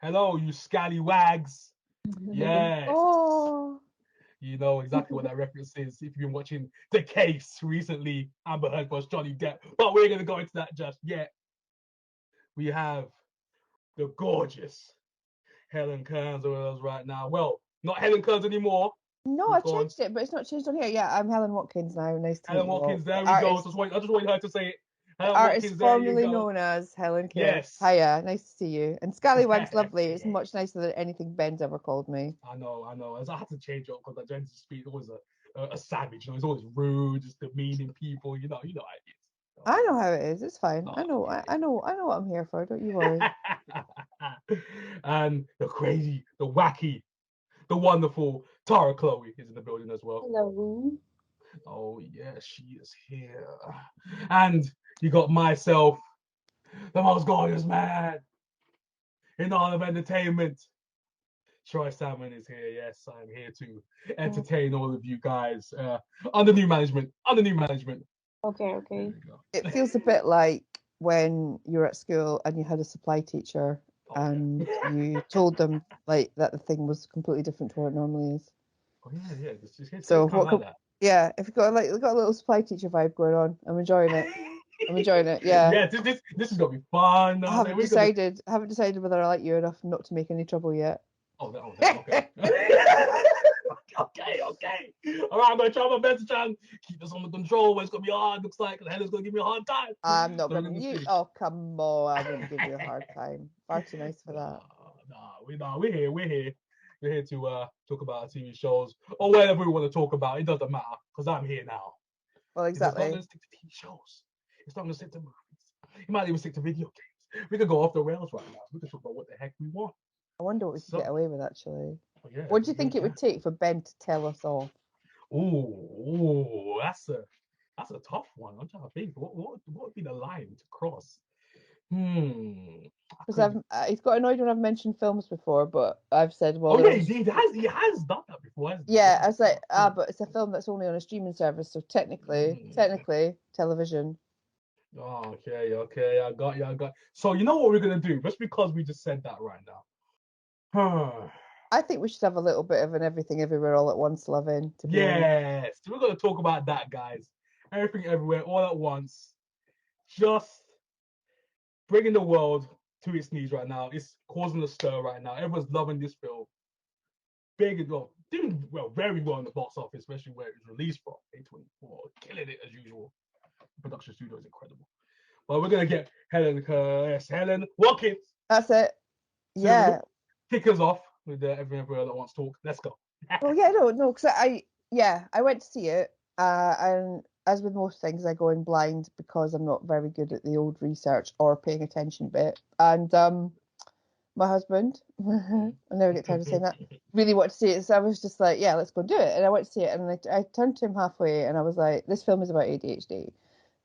Hello, you scallywags. Yes. Oh. You know exactly what that reference is if you've been watching The Case recently. Amber Heard vs. Johnny Depp. But we're going to go into that just yet. We have the gorgeous Helen Kearns with us right now. Well, not Helen Kearns anymore. No, I've changed it, but it's not changed on here. Yeah, I'm Helen Watkins now. Nice to meet you. Helen Watkins, there we go. I just wanted her to say it. Helen Artist Watkins, there you formerly go. known as Helen Kearns. Yes. Hiya, nice to see you. And Scallywag's lovely. It's much nicer than anything Ben's ever called me. I know. As I had to change it because Jen's speed always a savage. You know, he's always rude, just demeaning people. You know how it is. I know how it is. It's fine. I know what I'm here for. Don't you worry. And the crazy, the wacky, the wonderful Tara Chloe is in the building as well. Hello. Oh yeah, she is here. And you got myself, the most gorgeous man in all of entertainment. Troy Salmon is here. Yes, I'm here to entertain all of you guys under new management. Okay. It feels a bit like when you were at school and you had a supply teacher and you told them like that the thing was completely different to what it normally is. Oh yeah. So what? Like that. Yeah, if you've got a little supply teacher vibe going on, I'm enjoying it. Yeah. Yeah, this is gonna be fun. I haven't decided whether I like you enough not to make any trouble yet. Okay. Okay. All right, I'm gonna try my best to try and keep this under control. It's gonna be hard. Looks like Helen's gonna give me a hard time. I'm not gonna. Oh come on! I wouldn't give you a hard time. Far too nice for that. We're here. We're here to talk about our TV shows or whatever we want to talk about. It doesn't matter because I'm here now. Well, exactly. It's not gonna stick to TV shows. It's not gonna stick to movies. It might even stick to video games. We could go off the rails right now. We can talk about what the heck we want. I wonder what we could get away with, actually. Oh, yeah, what do you think it would take for Ben to tell us off? Oh, that's a tough one. I'm trying to think. What would be the line to cross? Because he's got annoyed when I've mentioned films before, but I've said, well, he has done that before. Hasn't he? Yeah, I was like, but it's a film that's only on a streaming service, so technically, television. Oh, okay. I got you. So you know what we're gonna do? Just because we just said that right now. I think we should have a little bit of an Everything Everywhere All at Once loving. Yes, we're gonna talk about that, guys. Everything Everywhere All at Once. Just bringing the world to its knees right now. It's causing a stir right now. Everyone's loving this film. Big and doing very well in the box office, especially where it was released from. A24, killing it as usual. The production studio is incredible. But we're gonna get Helen Watkins. That's it. Yeah. Kick us off with Everything Everywhere That Wants Talk. Let's go. Well, yeah, no, because I went to see it, and as with most things, I go in blind because I'm not very good at the old research or paying attention bit. And my husband, I never get tired of saying that, really wanted to see it, so I was just like, yeah, let's go do it. And I went to see it, and I turned to him halfway, and I was like, this film is about ADHD.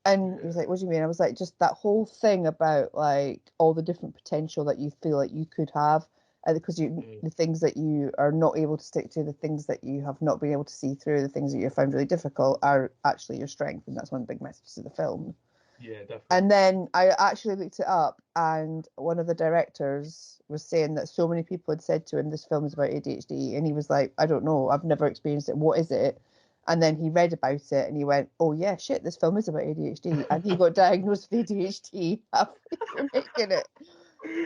And he was like, what do you mean? I was like, just that whole thing about like all the different potential that you feel like you could have, because the things that you are not able to stick to, the things that you have not been able to see through, the things that you found really difficult are actually your strength, and that's one of the big messages of the film. Yeah, definitely. And then I actually looked it up, and one of the directors was saying that so many people had said to him, this film is about ADHD, and he was like, I don't know, I've never experienced it, what is it? And then he read about it and he went, oh yeah, shit, this film is about ADHD. And he got diagnosed with ADHD halfway through making it.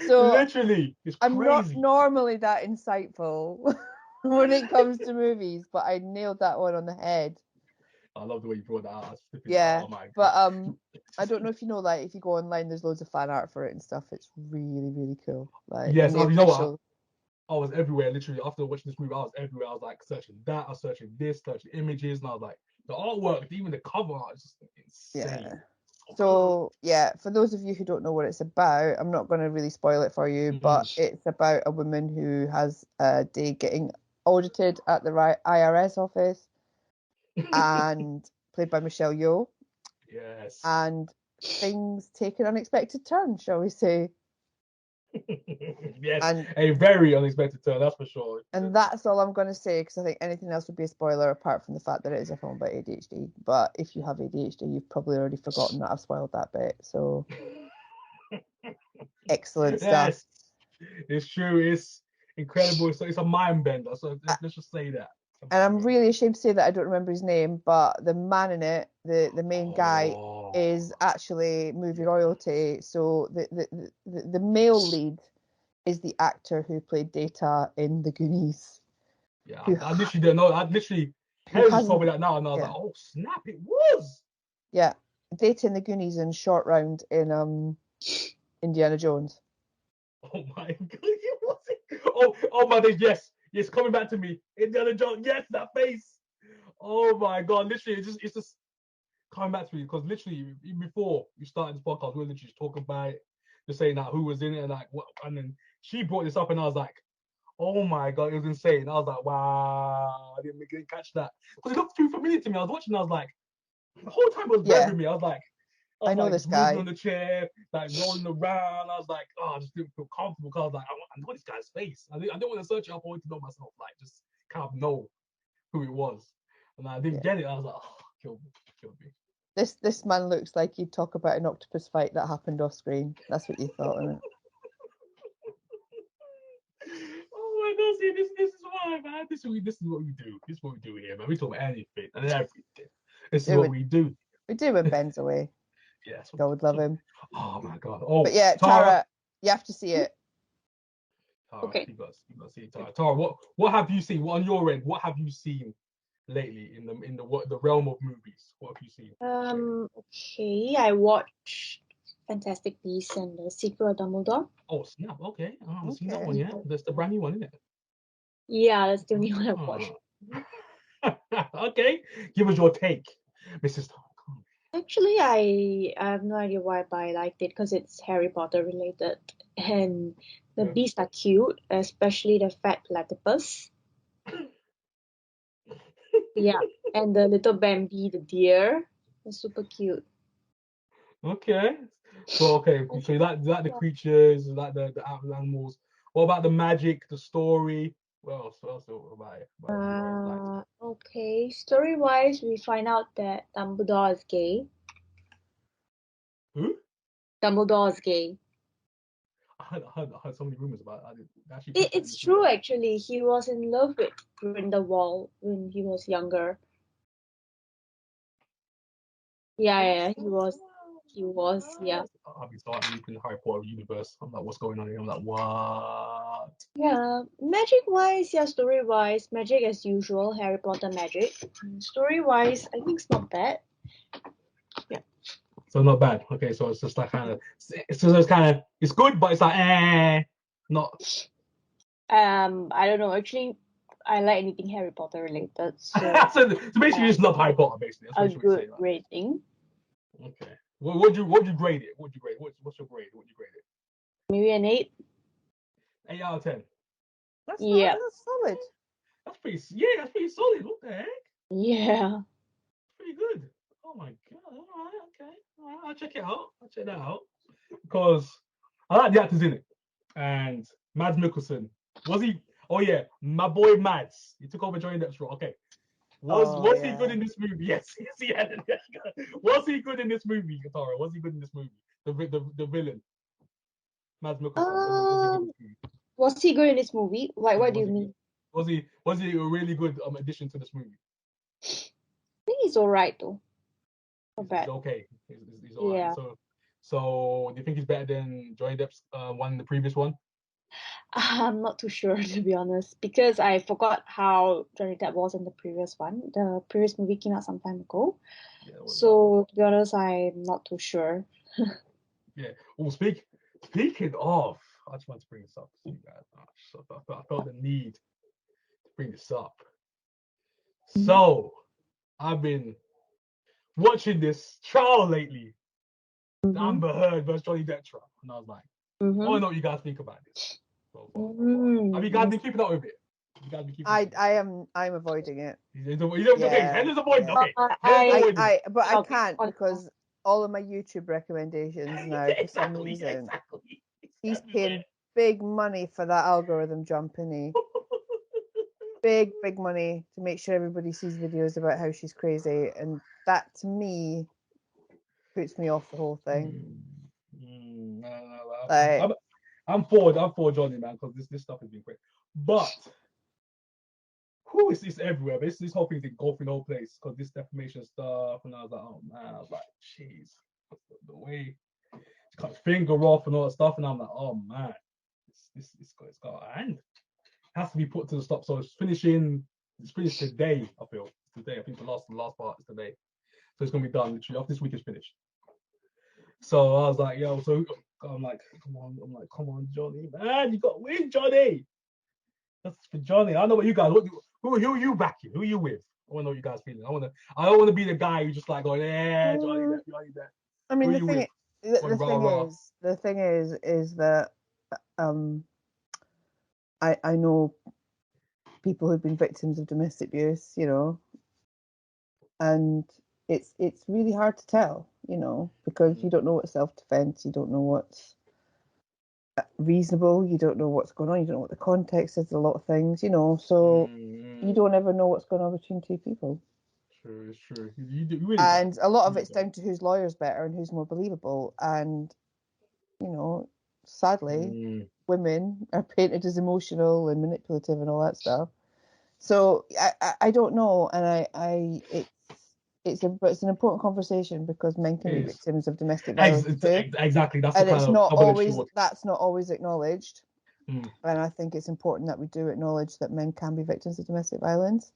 So literally, it's I'm crazy. not normally that insightful when it comes to movies, but I nailed that one on the head. I love the way you brought that out. Yeah, but I don't know if you know, like, if you go online, there's loads of fan art for it and stuff. It's really, really cool. Like, yes, you know what? I was everywhere, literally. After watching this movie, I was everywhere. I was like searching that, I was searching this, searching images, and I was like, the artwork, even the cover art is just insane. Yeah. So, yeah, for those of you who don't know what it's about, I'm not going to really spoil it for you, but it's about a woman who has a day getting audited at the IRS office, and played by Michelle Yeoh. Yes. And things take an unexpected turn, shall we say. Yes, And a very unexpected turn, that's for sure. and that's all I'm going to say, because I think anything else would be a spoiler, apart from the fact that it is a film about ADHD. But if you have ADHD, you've probably already forgotten that I've spoiled that bit. So excellent stuff. Yes, it's true. It's incredible. It's a mind bender. So let's just say that. And I'm really ashamed to say that I don't remember his name, but the man in it, the main guy, is actually movie royalty. So the male lead is the actor who played Data in The Goonies. Yeah, I literally didn't know. I literally Helen just told me that now, and I was yeah. like, oh snap, it was. Yeah, Data in The Goonies and Short Round in Indiana Jones. Oh my god, it was it. Oh my days, yes, coming back to me. Indiana Jones, yes, that face. Oh my god, literally, it's just coming back to me, because literally even before you started this podcast, we were literally just talking about it, just saying that who was in it and like what, and then she brought this up, and I was like, oh my god, it was insane. I was like, wow, I didn't catch that, because it looked too familiar to me. I was watching, I was like, the whole time it was bothering me. I was I know like, this guy. moving on the chair, like rolling around. I was like, oh, I just didn't feel comfortable, because I was like, I know this guy's face. I didn't want to search it up. I wanted to know myself, like just kind of know who it was. And I didn't get it. I was like, oh, killed me. This man looks like he'd talk about an octopus fight that happened off screen. That's what you thought, isn't it? Oh my god, see, this is why, man. This is what we do. This is what we do here, man. We talk about anything and everything. This is what we do. We do when Ben's away. Yes. God would love him. Oh my god. Oh, but yeah, Tara, you have to see it. Tara, okay. You got to see it, Tara. Tara, what have you seen? What on your end? What have you seen lately in the realm of movies? What have you seen? Okay, I watched Fantastic Beasts and the Secret of Dumbledore. Oh snap! Okay, I haven't seen that one yet. That's the brand new one, isn't it? Yeah, that's the only one I've watched. Okay, give us your take, Mrs. Tara. Actually, I have no idea why, but I liked it because it's Harry Potter related, and the beasts are cute, especially the fat platypus. Yeah, and the little Bambi, the deer, is super cute. Okay, so you like the creatures, you like the animals. What about the magic, the story? What else about it? Okay, story-wise, we find out that Dumbledore is gay. Who? Dumbledore is gay. I heard so many rumors about it. It's true, actually. He was in love with Grindelwald when he was younger. Yeah, he was, yeah. I've been starting deep in the Harry Potter universe. I'm like, what's going on here? I'm like, what? Yeah, magic-wise, yeah, story-wise, magic as usual, Harry Potter magic. Story-wise, I think it's not bad. Yeah. So not bad. Okay, so it's just like kind of, it's good, but it's like, not. I don't know. Actually, I like anything Harry Potter related. So, so basically, you just love Harry Potter. Basically, that's what a good rating. Okay. What'd you grade it? What's your grade? What's your grade? What'd you grade it? Maybe an 8. 8 out of 10. That's solid. That's pretty solid. What the heck? Yeah. Pretty good. Oh my god. All right. Okay. All right. I'll check it out. I'll check that out because I like the actors in it. And Mads Mikkelsen, was he? Oh yeah, my boy Mads. He took over Johnny Depp's role. Okay. Was he good in this movie? Yes, he had. Was he good in this movie, Katara? Was he good in this movie? The villain, Mads Mikkelsen. Was he good in this movie? What do you mean? Was he a really good addition to this movie? I think he's alright though. Not bad. He's okay. He's alright. Yeah. So do you think he's better than Johnny Depp's one in the previous one? I'm not too sure, to be honest, because I forgot how Johnny Depp was in the previous one. The previous movie came out some time ago. Yeah, so, to be honest, I'm not too sure. Yeah. Well, speaking of, I just want to bring this up to you guys. I felt the need to bring this up. Mm-hmm. So, I've been watching this trial lately. Mm-hmm. The Amber Heard versus Johnny Depp trial. And I was like, I want to know what you guys think about this. Have you guys been keeping up with it? I'm avoiding it. You don't Helen's avoiding. Okay. But I can't because all of my YouTube recommendations now for some reason he's paying big money for that algorithm jump, innit? Big money to make sure everybody sees videos about how she's crazy, and that to me puts me off the whole thing. No. I'm for Johnny, man, because this stuff has been great. But it's everywhere. But this whole thing's engulfing the whole place because this defamation stuff, and I was like, oh man, I was like, jeez, the way she cut his finger off and all that stuff, and I'm like, oh man, it's got to end. It has to be put to the stop. So it's finished today. I feel today. I think the last part is today. So it's gonna be done literally. After this week is finished. So I was like, yo, so I'm like, come on, Johnny, man, you got to win, Johnny. That's for Johnny. I don't know what you guys. Who are you backing? Who are you with? I want to know what you guys feeling. I don't want to be the guy who's just like going, yeah, Johnny, that. I mean, the thing is that I know people who've been victims of domestic abuse, you know, and it's really hard to tell, you know, because you don't know what's self-defense, you don't know what's reasonable, you don't know what's going on, you don't know what the context is, a lot of things, you know, so you don't ever know what's going on between two people. True, it's true. You really and a lot of it's down to whose lawyer's better and who's more believable, and you know, sadly, women are painted as emotional and manipulative and all that stuff. So I don't know, and it's an important conversation because men can be victims of domestic violence too. Exactly, that's and it's not always that's not always acknowledged. And I think it's important that we do acknowledge that men can be victims of domestic violence.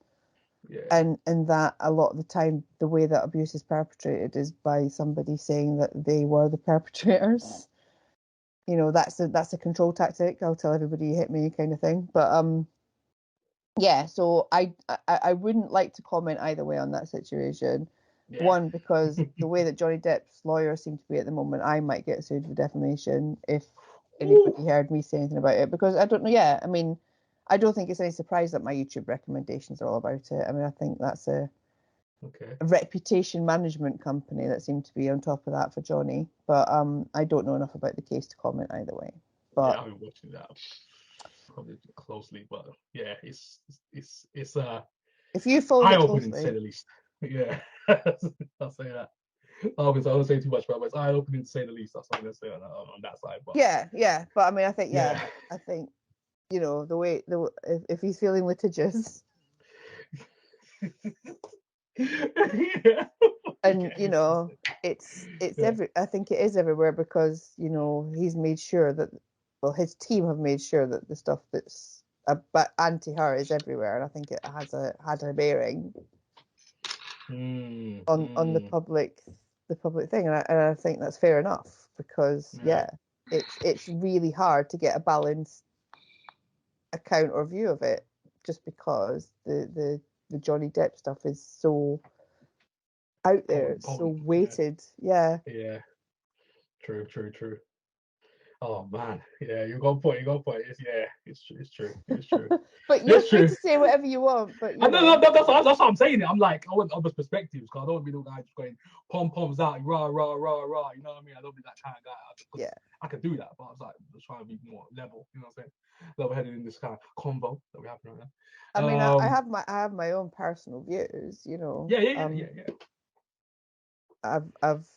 Yeah. And that a lot of the time the way that abuse is perpetrated is by somebody saying that they were the perpetrators. You know, that's a control tactic. I'll tell everybody you hit me kind of thing. But yeah, so I wouldn't like to comment either way on that situation. Yeah. One, because the way that Johnny Depp's lawyers seem to be at the moment, I might get sued for defamation if anybody heard me say anything about it. Because I don't know. Yeah, I mean, I don't think it's any surprise that my YouTube recommendations are all about it. I mean, I think that's a reputation management company that seemed to be on top of that for Johnny. But I don't know enough about the case to comment either way. But yeah, I've been watching that probably closely, but yeah, it's if you follow eye-opening to say the least. Yeah, I'll say that. Obviously, I don't say too much about it, but it's eye-opening to say the least. That's what I'm gonna say on that side. But yeah, but I mean, I think I think you know the way if he's feeling litigious. Yeah. And you know, it's I think it is everywhere because you know he's made sure that his team have made sure that the stuff that's anti her is everywhere, and I think it had a bearing on the public thing, and I think that's fair enough because it's really hard to get a balanced account or view of it just because the Johnny Depp stuff is so out there, it's so weighted. Yeah. True. Oh man, yeah, you got a point. It's true. But you're free to say whatever you want. But that's what I'm saying. I'm like, I want other perspectives because I don't want to be the guy just going pom poms out, rah. You know what I mean? I don't be that kind of guy. I could do that, but I was like, just trying to be more level. You know what I'm saying? Level headed in this kind of convo that we have right now. I mean, I have my own personal views. You know. Yeah. I've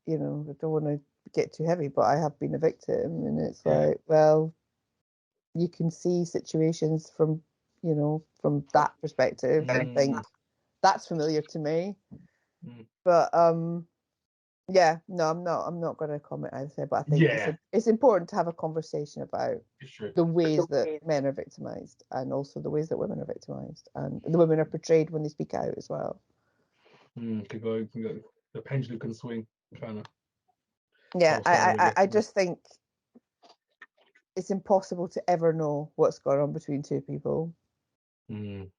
you know, I don't want to get too heavy, but I have been a victim, and it's like, well, you can see situations from that perspective and think that's familiar to me. But yeah, no, I'm not going to comment either. But I think it's important to have a conversation about the ways that men are victimized and also the ways that women are victimized and the women are portrayed when they speak out as well. Can go. The pendulum can swing, kind of. Yeah, I just think it's impossible to ever know what's going on between two people. And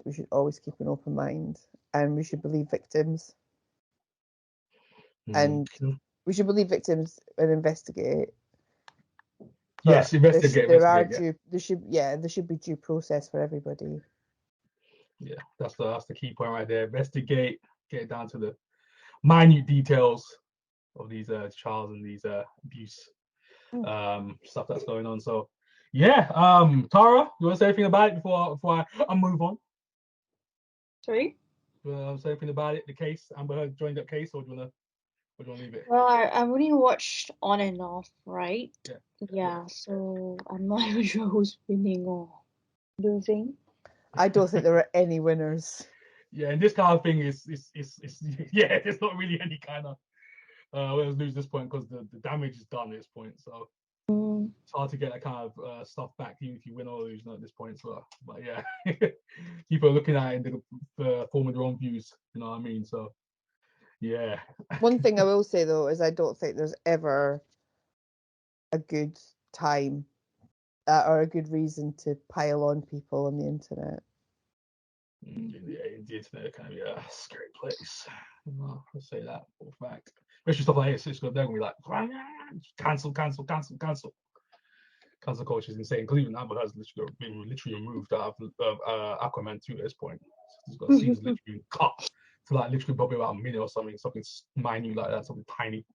we should always keep an open mind, and we should believe victims. And we should believe victims and investigate. Yes, investigate. There should be due process for everybody. Yeah, that's the key point right there. Investigate, get down to the minute details of these trials and these abuse stuff that's going on. So yeah, Tara, you want to say anything about it before I move on? Sorry? You want to say anything about it? The case, Amber Heard joined that case, or do you want to leave it? Well, I've only watched on and off, right? Yeah. So I'm not even sure who's winning or losing. I don't think there are any winners. Yeah, and this kind of thing is yeah, there's not really any kind of winners lose this point because the damage is done at this point. So it's hard to get that kind of stuff back, even if you win or lose at this point. So, but yeah, people are looking at it in the form of their own views. You know what I mean? So yeah. One thing I will say though is I don't think there's ever a good time or a good reason to pile on people on the internet. Yeah, the internet can be a scary place. I'll say that for a fact. Especially stuff like this, they're going to be like, cancel. Cancel culture is insane. Because even Amber has been literally removed out of Aquaman 2 at this point. He's got scenes literally been cut to like literally probably about a minute or something minute like that, something tiny.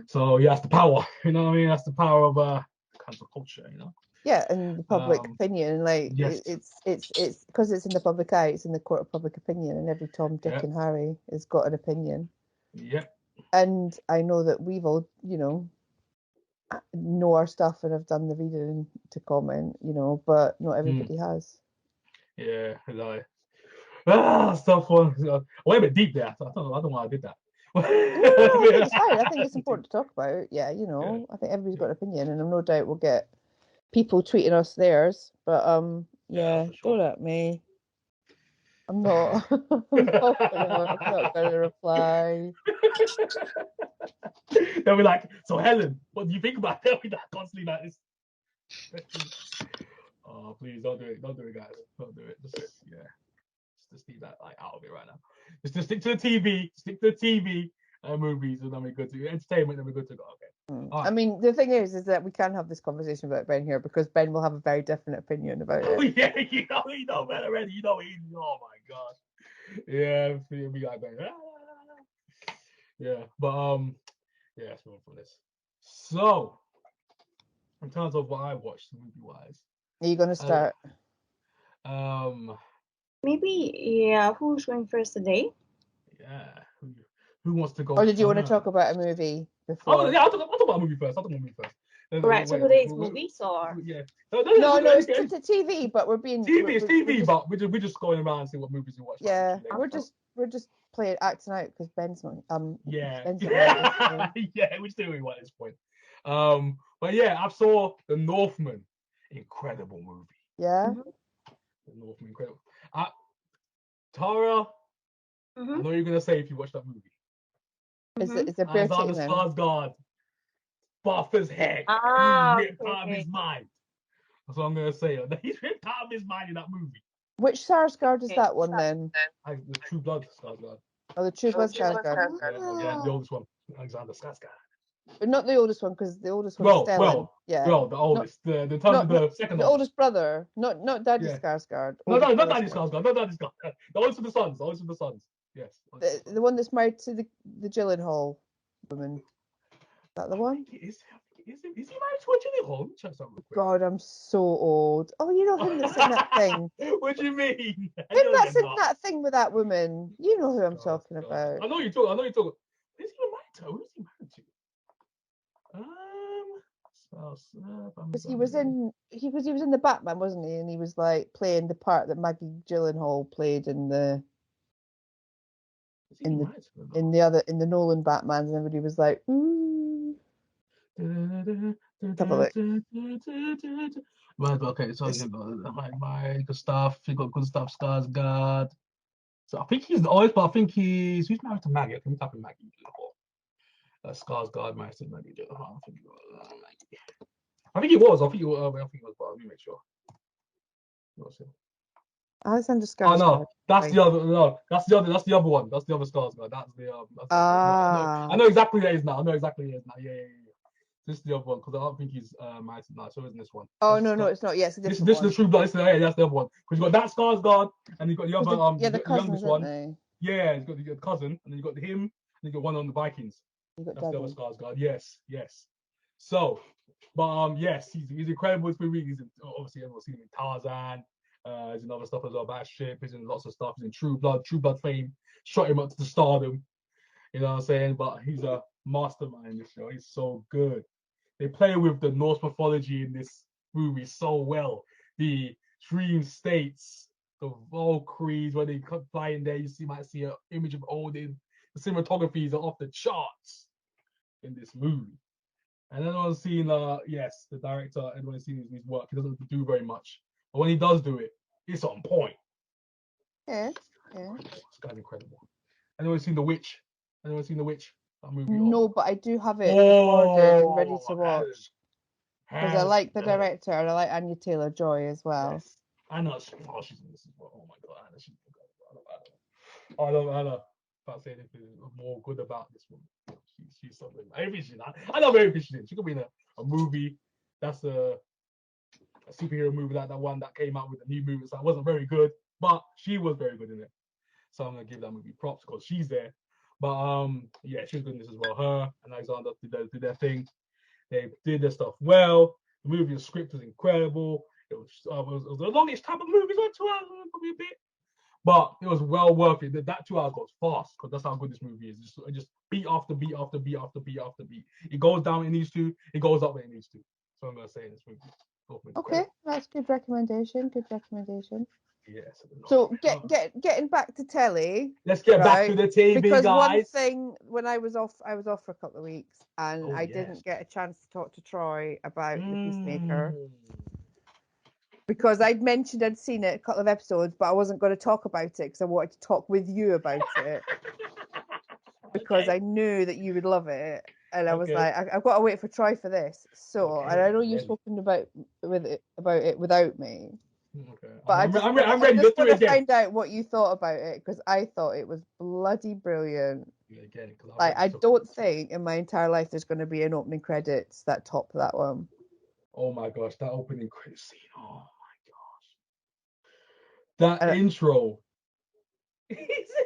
So yeah, that's the power. You know what I mean? That's the power of cancel culture. You know. Yeah, and the public opinion, like yes. it's because it's in the public eye, it's in the court of public opinion, and every Tom, Dick, and Harry has got an opinion. Yep. And I know that we've all, know our stuff and have done the reading to comment, but not everybody has. Yeah, like stuff on. I went a bit deep there. So I don't know why I did that. No, I think it's fine. I think it's important to talk about. Yeah, I think everybody's got an opinion, and I'm no doubt we'll get people tweeting us theirs, but sure. Don't at me. I'm not gonna reply. They'll be like, so Helen, what do you think about it? They'll be like constantly like this. Oh, please don't do it, guys. Don't do it. Just leave that like out of it right now. Just stick to the TV, movies, and then we're good to entertainment, and we're good to go. Okay. I mean, the thing is that we can't have this conversation about Ben here because Ben will have a very definite opinion about it. Oh yeah, you know Ben already. You know he. Oh my gosh. Yeah, it'll be like Ben. Yeah, but yeah, let's move on from this. So, in terms of what I watched movie-wise, are you going to start? Maybe who's going first today? Yeah, who wants to go? Or did you want to talk about a movie before? I'll talk about a movie first. Right, so today's movies or no, it's to TV, but we're being TV, but we're just going around and see what movies we watch. Yeah, we're just playing acting out because Ben's not yeah Ben's not yeah, we're still doing what at this point. But yeah, I saw The Northman, incredible movie. Yeah. The Northman, incredible. Tara, I know you're gonna say if you watched that movie. Is there Alexander Skarsgård, buff as heck. He's ripped out of his mind. That's what I'm gonna say. He's ripped out of his mind in that movie. Which Skarsgård is that one then? The True Blood Skarsgård. Oh, the True Blood Skarsgård. Yeah, the oldest one, Alexander Skarsgård. But not the oldest one, because the oldest one is Stellan. The oldest. The second. The oldest brother, not Daddy Skarsgård. No, not Daddy Skarsgård. Not Daddy Skarsgård. The oldest of the sons. Yes. The one that's married to the Gyllenhaal woman. Is that the one? Is he married to a Gyllenhaal? God, I'm so old. Oh, you know him that's in that thing. What do you mean? Him that's in that thing with that woman. You know who I'm talking about. I know you're talking. Is he married to? Who is he married to? Because he was in the Batman, wasn't he? And he was like playing the part that Maggie Gyllenhaal played in the Nolan Batmans, and everybody was like, ooh. Have a look. Right, okay, so my good stuff. You got good stuff, Skarsgård. So I think he's the oldest, but I think he's married to Maggie. Can we type in Maggie Gyllenhaal? Skarsgård married to Maggie Gyllenhaal. I think he was, but let me make sure. Alexander Skarsgård. Oh no, that's the other. No, that's the other one. That's the other Skarsgård. That's the. I know exactly who it is now. Yeah. This is the other one because I don't think he's married to now. So isn't this one? Oh no, it's not. Yes, this is the True Blood. That's the other one because you got that Skarsgård and you got the other the youngest one. Yeah, you got the cousin and then you got him and you got one on the Vikings. That's the other Skarsgård. Yes. So But yes, he's incredible. This movie. He's obviously everyone's seen him in Tarzan. He's in other stuff as well. Battleship. He's in lots of stuff. He's in True Blood. True Blood fame shot him up to the stardom. You know what I'm saying? But he's a mastermind in this show. He's so good. They play with the Norse mythology in this movie so well. The dream states, the Valkyries, when they fly in there, might see an image of Odin. The cinematography is off the charts in this movie. And everyone's seen, yes, the director, everyone's seen his work. He doesn't do very much. But when he does do it, it's on point. Yeah. This guy's incredible. Anyone seen The Witch? Anyone seen The Witch? That movie? No, but I do have it ordered and ready to watch. Because I like the director and I like Anya Taylor-Joy as well. Yes. Anna, she's in this as well. Oh my god, Anna, she's I love Anna. Can't say anything more good about this woman. She's something. Everything she's in. I love everything she's in. She could be in a movie. That's a superhero movie, like that one that came out with a new movie. So it wasn't very good, but she was very good in it. So I'm gonna give that movie props because she's there. But yeah, she was good in this as well. Her and Alexander did their thing. They did their stuff well. The movie, the script was incredible. It was the longest type of movie. It was like 2 hours, probably a bit. But it was well worth it. That 2 hours goes fast because that's how good this movie is. Just beat after beat after beat after beat after beat. It goes down when it needs to. It goes up when it needs to. So I'm going to say in this movie. Okay, that's good recommendation. Good recommendation. Yes. So getting back to telly. Let's get back to the TV, because guys. One thing, when I was off for a couple of weeks, and I didn't get a chance to talk to Troy about The Peacemaker. Because I'd mentioned I'd seen it a couple of episodes, but I wasn't going to talk about it because I wanted to talk with you about it. Because I knew that you would love it. And I was like, I've got to wait for Troy for this. So, and I know you've spoken about it without me. Okay. But I'm ready. I just want to find out what you thought about it because I thought it was bloody brilliant. Like, I don't think in my entire life there's going to be an opening credits that top that one. Oh my gosh, that opening credit scene. Oh my gosh. That intro.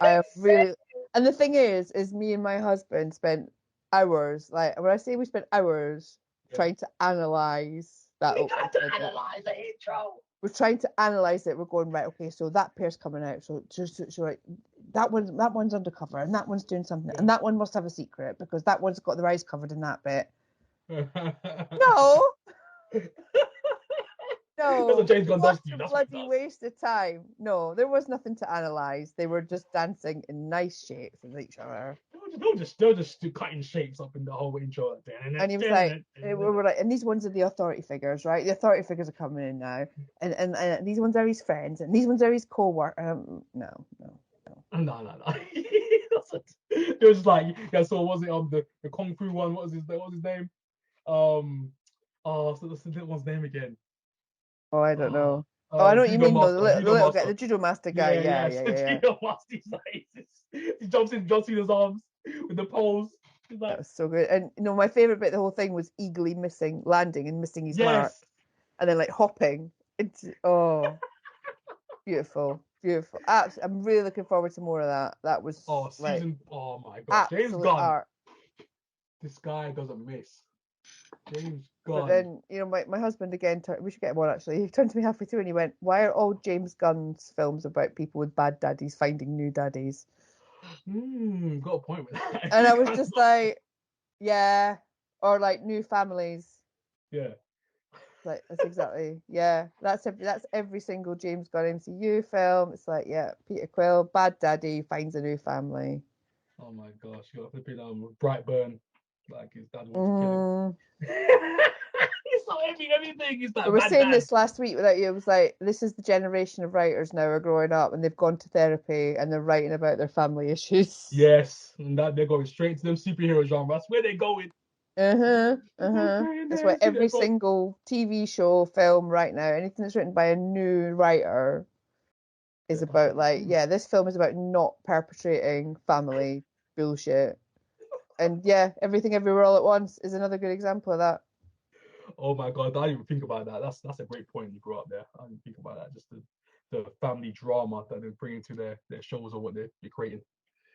I really, and the thing is me and my husband spent hours, like when I say we spent hours trying to analyze that. We tried to analyze the intro. We're trying to analyze it. We're going, right, okay, so that pair's coming out. So like, that one's undercover and that one's doing something. And that one must have a secret because that one's got their eyes covered in that bit. No. No, it was a bloody waste of time. No, there was nothing to analyze. They were just dancing in nice shapes with each other. They're just cutting shapes up in the whole intro. And he was like, we were like, and these ones are the authority figures, right? The authority figures are coming in now, and these ones are his friends, and these ones are his co-workers. No. It was like, yeah. So was it the Kung Fu one? What was his name? So what's the little one's name again? Oh, I don't know. I know what you mean though. The little guy, the judo master guy. Yeah. Judo master. He jumps in John Cena's arms with the pose. That was so good. And my favorite bit of the whole thing was eagerly landing and missing his mark, and then like hopping. Beautiful. I'm really looking forward to more of that. That was oh my god, James Gunn. Art. This guy doesn't miss. James Gunn. But then, my husband again, we should get one actually. He turned to me halfway through and he went, "Why are all James Gunn's films about people with bad daddies finding new daddies?" Got a point with that. And I was just like, yeah, or like new families. Yeah. Like that's exactly, yeah. That's every single James Gunn MCU film. It's like, yeah, Peter Quill, bad daddy finds a new family. Oh my gosh, you got flipping Brightburn, like his dad wants to kill him. He's so everything. He's like. We were saying this last week without you. It was like, this is the generation of writers now are growing up and they've gone to therapy and they're writing about their family issues. Yes, and that they're going straight to them superhero genre. That's where they're going. That's why every single TV show, film right now, anything that's written by a new writer is about this film is about not perpetrating family bullshit. And yeah, Everything Everywhere All at Once is another good example of that. Oh my god, I didn't even think about that. That's a great point you brought up there. I didn't think about that. Just the family drama that they're bringing to their shows or what they're creating.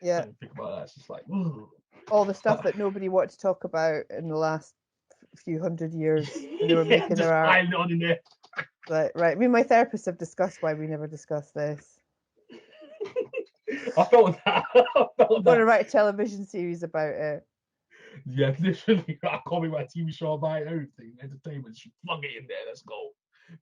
Yeah. Think about that. It's just like, ooh. All the stuff that nobody wanted to talk about in the last few hundred years when they were Yeah, making just their art. piling on in there. Like, right. Me and my therapist have discussed why we never discussed this. I felt that. I felt I'm going to that. write a television series about it. Yeah, literally, I call me my TV show about it, everything, entertainment. Should plug it in there. Let's go.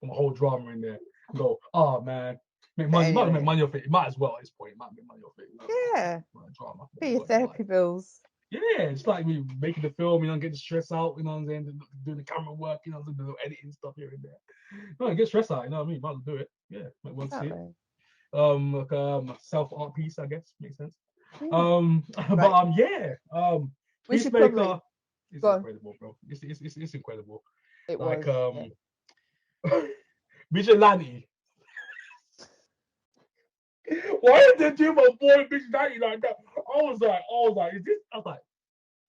Put my whole drama in there. Go. Oh man, make money. You might Anyway. make money off it. You might as well at this point. You might make money off it. You know? Yeah. Drama. Pay your therapy bills. Yeah, it's like me making the film, you know, get the stress out, you know what I'm saying, doing the camera work, you know, the little editing stuff here and there. No, get stress out, you know what I mean? Might as well do it. Yeah, might want to see it. Like self art piece, I guess, makes sense. Yeah. But yeah, we should Peacemaker, probably it's go on. incredible, bro. It's incredible. It like was. Vigilante. Why did they do my boy Vigilante like that? I was like, is this? I was like,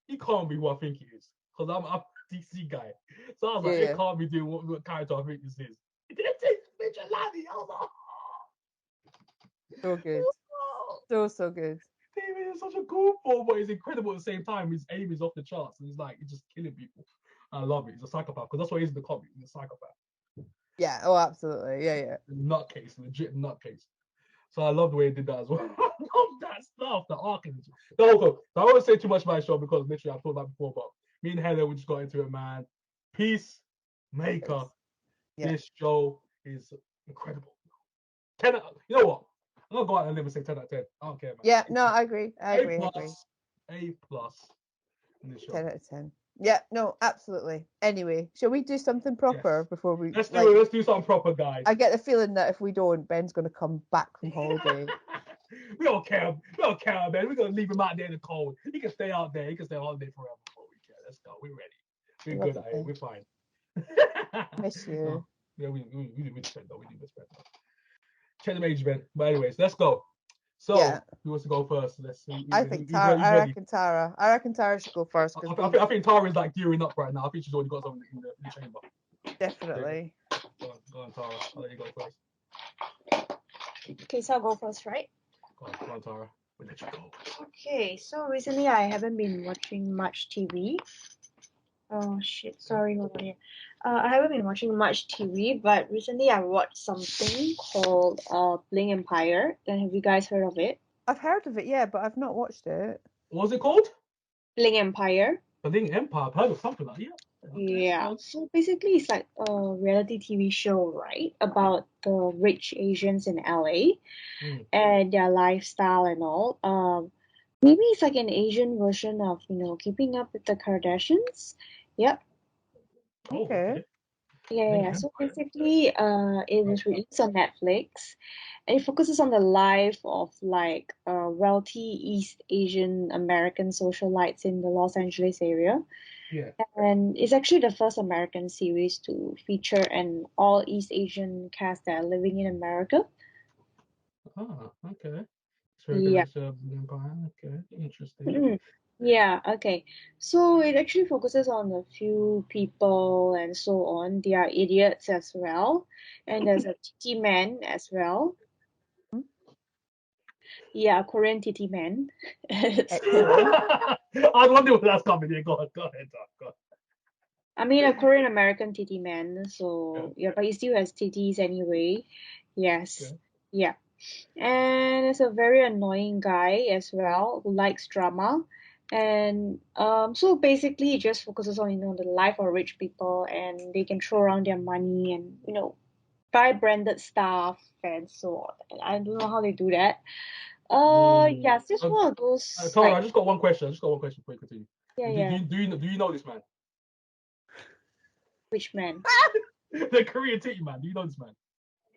he can't be what I think he is, because I'm a DC guy. So I was like, it can't be doing what character I think this is. This is Vigilante. I was like, so good. So good. David is such a goofball, but he's incredible at the same time. His aim is off the charts, and he's like, he's just killing people. I love it. He's a psychopath, because that's what he is in the comic. He's a psychopath. Yeah, oh, absolutely. Yeah. Nutcase, legit nutcase. So I love the way he did that as well. I love that stuff, the arc. No, I won't say too much about the show, because literally I've talked about it before, but me and Helen, we just got into it, man. Peacemaker. Yeah. This show is incredible. 10, you know what? I'm gonna go out and live and say 10 out of 10. I don't care, man. Yeah, no, I agree. A plus in this show. 10 out of 10. Yeah, no, absolutely. Anyway, shall we do something proper before we? Let's do something proper, guys. I get the feeling that if we don't, Ben's going to come back from holiday. We don't care. We don't care, man. We're gonna leave him out there in the cold. He can stay out there. He can stay on holiday forever before we care. Let's go. We're ready. We're good. We're fine. Miss you. Yeah, we miss Ben though. We do miss Ben. Check the age, Ben. But anyways, let's go. So who wants to go first? Let's see. I think Tara. I reckon Tara should go first. I think Tara is like gearing up right now. I think she's already got something in the chamber. Definitely. Go on, Tara. I'll let you go first. Okay, so I'll go first, right? Go on, Tara. We'll let you go. Okay, so recently I haven't been watching much TV. Oh shit, sorry, hold on here. I haven't been watching much TV, but recently I watched something called Bling Empire. And have you guys heard of it? I've heard of it, yeah, but I've not watched it. What's it called? Bling Empire. Bling Empire. I've heard of something like that. Yeah, so basically it's like a reality TV show, right? About the rich Asians in LA and their lifestyle and all. Maybe it's like an Asian version of, Keeping Up with the Kardashians. Yep. Okay. Yeah. So basically, it was released on Netflix, and it focuses on the life of like wealthy East Asian American socialites in the Los Angeles area. Yeah. And it's actually the first American series to feature an all East Asian cast that are living in America. Oh, okay. Yeah. Okay, interesting. Yeah, okay. So it actually focuses on a few people and so on. They are idiots as well. And there's a titty man as well. Yeah, Korean titty man. I wonder what that's coming in. Go ahead. I mean, a Korean American titty man. So yeah, but he still has titties anyway. Yes. Okay. Yeah. And there's a very annoying guy as well who likes drama. And so basically it just focuses on, the life of rich people, and they can throw around their money and, buy branded stuff and so on. And I don't know how they do that. Yeah, it's just one of those. Tara, I just got one question. before you continue. Yeah. Do you know this man? Which man? The Korean titty man. Do you know this man?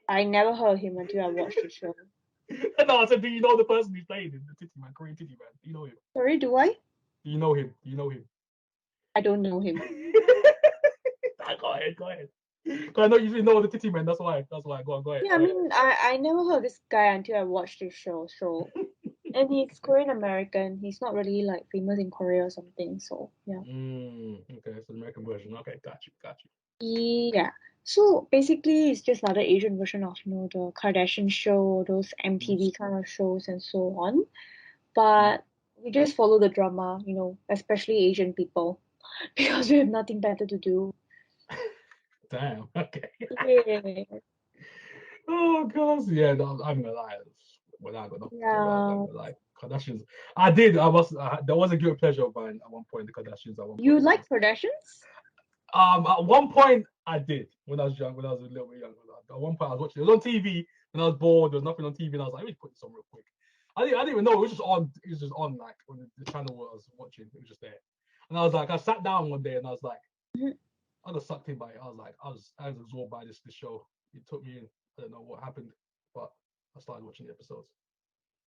I never heard of him until I watched the show. No, I said, do you know the person who's playing him, the titty man, Korean titty man? Do you know him? Sorry, do I? Do you know him? I don't know him. Go ahead. I know you know the titty man. That's why. Go ahead. Yeah, I mean, I never heard of this guy until I watched this show. So, and he's Korean American. He's not really like famous in Korea or something. So yeah. Okay, it's an American version. Okay, got you. Yeah. So basically, it's just another Asian version of the Kardashian show, those MTV kind of shows and so on. But we just follow the drama, especially Asian people. because we have nothing better to do. Damn. Okay. Yeah. Oh gosh. Yeah. No, I'm gonna lie. When I got nothing to do, I'm Yeah. gonna lie. Kardashians. I did. There was a good pleasure of mine at one point. The Kardashians. At one You point. like Kardashians? At one point I did when I was young. When I was a little bit younger. At one point I was watching. It was on TV. When I was bored, there was nothing on TV, and I was like, let me put this on real quick. I didn't even know it was just on. It was just on, like when the channel I was watching, it was just there. And I was like, I sat down one day and I was like, Mhm. I got sucked in by it. I was like, I was absorbed by this show. It took me in. I don't know what happened, but I started watching the episodes.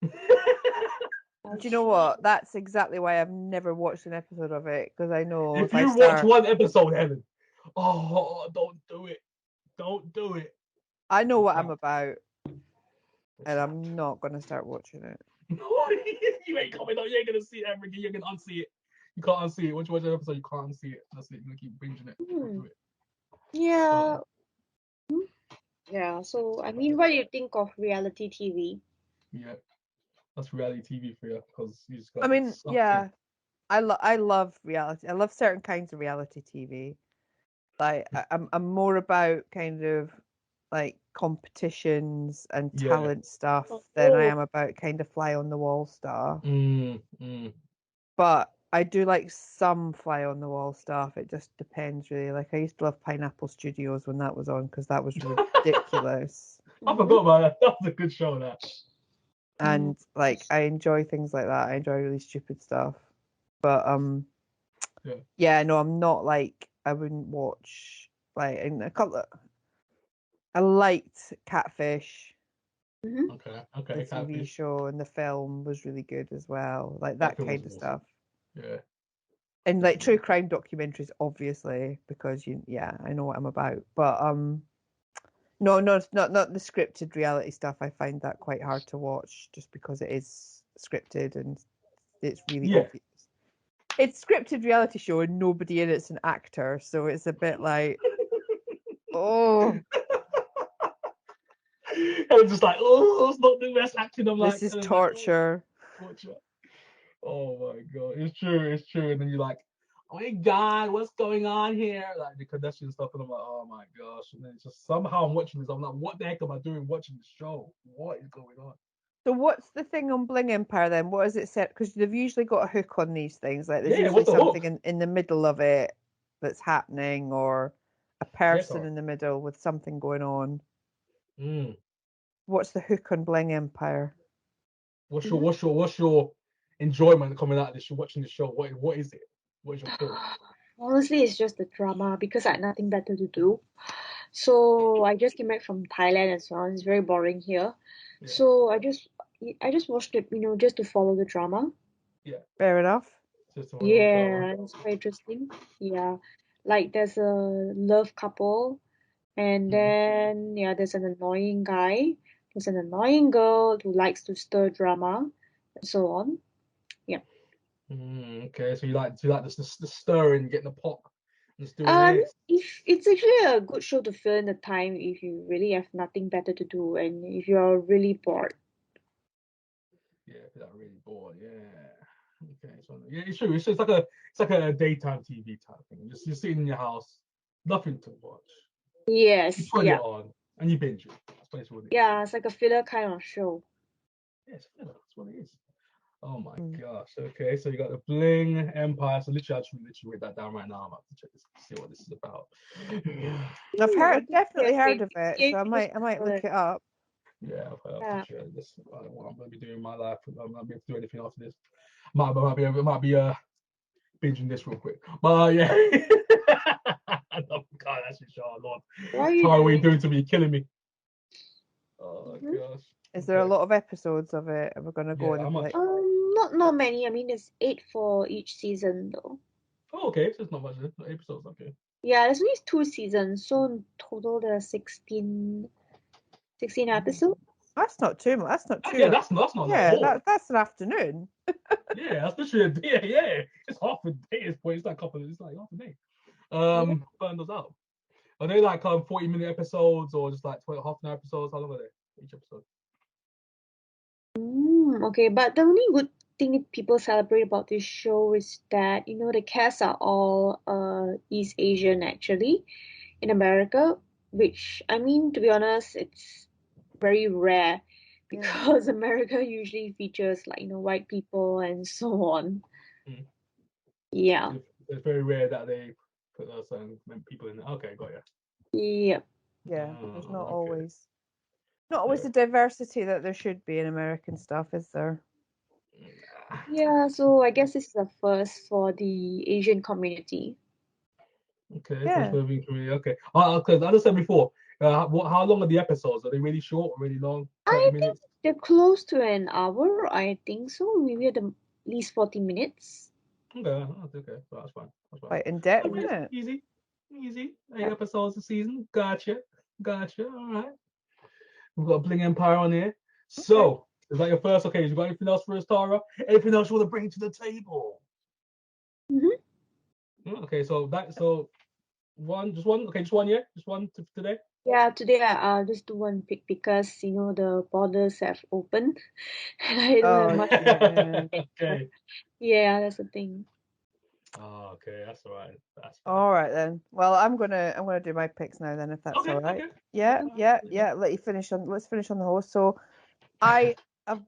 Do you know what? That's exactly why I've never watched an episode of it, because I know If I you start, watch one episode, Helen, oh, don't do it. Don't do it. I know what I'm about, and I'm not gonna start watching it. No, you ain't coming up. You ain't gonna see it ever again. You're gonna unsee it. You can't unsee it. Once you watch an episode, you can't unsee it. That's it. You're gonna keep binging it. Don't do it. Yeah. Yeah. So, I mean, what do you think of reality TV? Yeah, that's reality TV for you because you just got. I mean, sucked yeah, in. I love reality. I love certain kinds of reality TV. Like I'm more about kind of like competitions and Yeah. talent stuff than I am about kind of fly on the wall stuff. But I do like some fly on the wall stuff. It just depends really. Like I used to love Pineapple Studios when that was on because that was ridiculous. I forgot about that. That was a good show. That. And like I enjoy things like that. I enjoy really stupid stuff. But yeah, no, I'm not like I wouldn't watch like in a couple of, I liked Catfish. Okay. The TV Catfish. show and the film was really good as well. Like that film kind was of awesome. stuff. Yeah. And like true crime documentaries, obviously, because I know what I'm about. But no, not the scripted reality stuff. I find that quite hard to watch just because it is scripted and it's really obvious. It's scripted reality show and nobody in it's an actor, so it's a bit like, oh, And it's just like, oh, it's not the best acting. I'm like, this is torture. Like, torture. Oh my god, it's true. And then you're like, oh my god, what's going on here? Like the Kardashian stuff, and I'm like, oh my gosh. And then it's just somehow I'm watching this. I'm like, what the heck am I doing watching this show? What is going on? So what's the thing on Bling Empire then? What is it set? Because they've usually got a hook on these things. Like there's usually something in the middle of it that's happening, or a person in the middle with something going on. What's the hook on Bling Empire? What's your enjoyment coming out of this? You're watching the show. What is it? What is your pull? Honestly, it's just the drama because I had nothing better to do. So I just came back from Thailand as well. It's very boring here. Yeah. So I just watched it, just to follow the drama. Yeah. Fair enough. Yeah, it's quite interesting. Yeah. Like there's a love couple and then there's an annoying guy, there's an annoying girl who likes to stir drama and so on. Yeah. Okay, so you like the stirring, getting the pot and just doing this. If it's actually a good show to fill in the time if you really have nothing better to do and if you're really bored. Yeah, if you're really bored, yeah. Okay, so yeah, it's true. It's like a daytime TV type thing. You're sitting in your house, nothing to watch. Yes. You put it on and you binge it. That's basically what it is. Yeah, it's like a filler kind of show. Yeah, it's filler. That's what it is. Oh my gosh. Okay, so you got the Bling Empire. So literally, I literally write that down right now. I'm about to check this, see what this is about. I've definitely heard of it, so I might look it up. Yeah, I'll have to share this. What I'm going to be doing in my life. I'm not going to do anything after this. Might be binging this real quick. But yeah. God, that's your show, Lord. What are you doing to me? You're killing me. Oh gosh. Is there a lot of episodes of it? Are we gonna go in like not many. I mean, there's 8 for each season though. Oh, okay. So it's not much episodes. Okay. Yeah, there's only 2 seasons, so in total there's 16 episodes. That's not too much. That's not too. Yeah, that's not. Yeah, that's an afternoon. Yeah, that's literally a day. Yeah, it's half a day. It's like it's like half a day. Burn those out. Are they like 40-minute episodes or just like 12 half an hour episodes? How long are they each episode? Okay, but the only good thing people celebrate about this show is that, the cast are all East Asian actually in America, which, I mean, to be honest, it's very rare because America usually features like, white people and so on. Mm. Yeah. It's very rare that they put those people in. Okay, got you. Yep. Yeah, there's not okay. always the diversity that there should be in American stuff, is there? Yeah, so I guess this is a first for the Asian community. Okay, Yeah. Okay. Because as I said before, how long are the episodes? Are they really short or really long? 30 I think minutes? they're close to an hour, I think so. Maybe at least 40 minutes. Okay, so that's fine. Quite in depth, Okay, isn't it? easy. 8 episodes a season. Gotcha. All right. We've got Bling Empire on here. So, is that your first? Okay, you got anything else for us, Tara? Anything else you want to bring to the table? Okay, so just one. Okay, just one, yeah, just one today. Yeah, today I'll just do one pick because the borders have opened and I don't have much. Okay. Yeah, that's the thing. Oh, okay, that's all right. That's fine. All right then. Well, I'm gonna do my picks now then, if that's all right. Okay. Yeah. Let's finish on the host. So, I've, as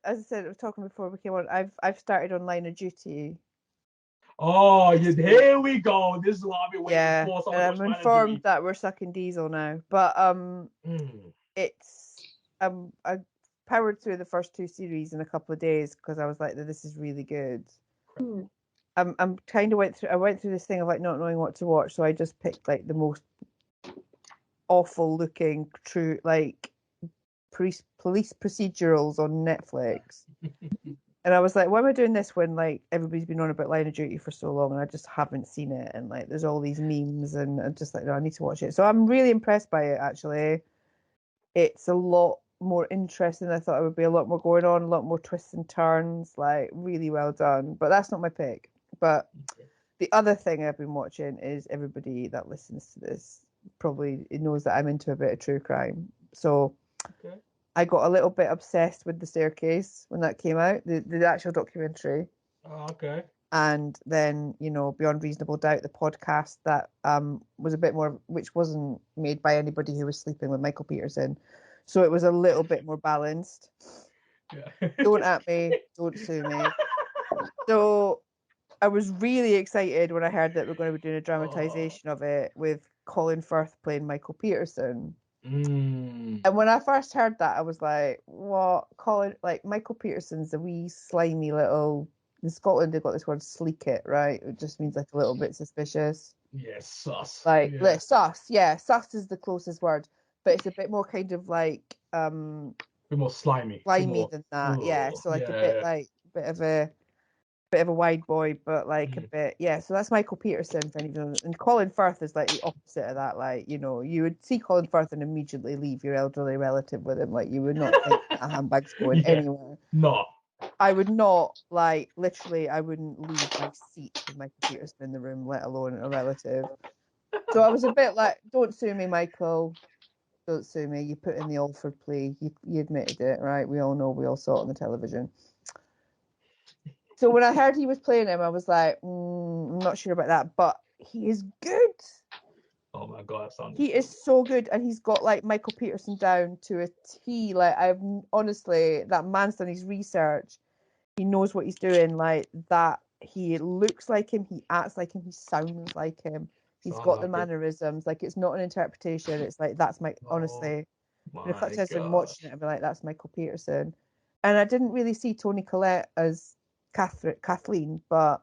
I said, I was talking before we came on. I've started on Line of Duty. Oh, here we go. This is what I've been waiting for. And I'm informed that we're sucking diesel now, but it's I powered through the first 2 series in a couple of days because I was like, this is really good. I'm kind of went through this thing of like not knowing what to watch, so I just picked like the most awful looking true like police procedurals on Netflix. And I was like, why am I doing this when like everybody's been on about Line of Duty for so long and I just haven't seen it, and like there's all these memes and I'm just like, no, I need to watch it. So I'm really impressed by it actually. It's a lot more interesting than I thought it would be, a lot more going on, a lot more twists and turns, like really well done. But that's not my pick. But the other thing I've been watching is, everybody that listens to this probably knows that I'm into a bit of true crime. So I got a little bit obsessed with The Staircase when that came out, the actual documentary. Oh, okay. And then, Beyond Reasonable Doubt, the podcast that was a bit more, which wasn't made by anybody who was sleeping with Michael Peterson. So it was a little bit more balanced. Yeah. Don't at me, don't sue me. So I was really excited when I heard that we're going to be doing a dramatization of it with Colin Firth playing Michael Peterson. And when I first heard that, I was like, what? Michael Peterson's a wee slimy little, in Scotland they've got this word sleek it, right? It just means like a little bit suspicious. Yes, sus. Like sus, yeah, sus is the closest word, but it's a bit more kind of like a bit more slimy. Than that, yeah. So like a bit of a wide boy, but like a bit, yeah. So that's Michael Peterson for anyone. And Colin Firth is like the opposite of that. Like, you would see Colin Firth and immediately leave your elderly relative with him. Like, you would not think that handbag's going anywhere. No. I would not, like, literally, I wouldn't leave my seat with Michael Peterson in the room, let alone a relative. So I was a bit like, don't sue me, Michael. Don't sue me. You put in the Alford plea. You admitted it, right? We all know. We all saw it on the television. So when I heard he was playing him, I was like, I'm not sure about that, but he is good. Oh my god, he is so good, and he's got like Michael Peterson down to a T. Like, I've honestly, that man's done his research. He knows what he's doing. Like that, he looks like him, he acts like him, he sounds like him. He's got the mannerisms. Like, it's not an interpretation. It's like, that's honestly. In a couple times I'm watching it, I'd be like, that's Michael Peterson. And I didn't really see Toni Collette as Kathleen, but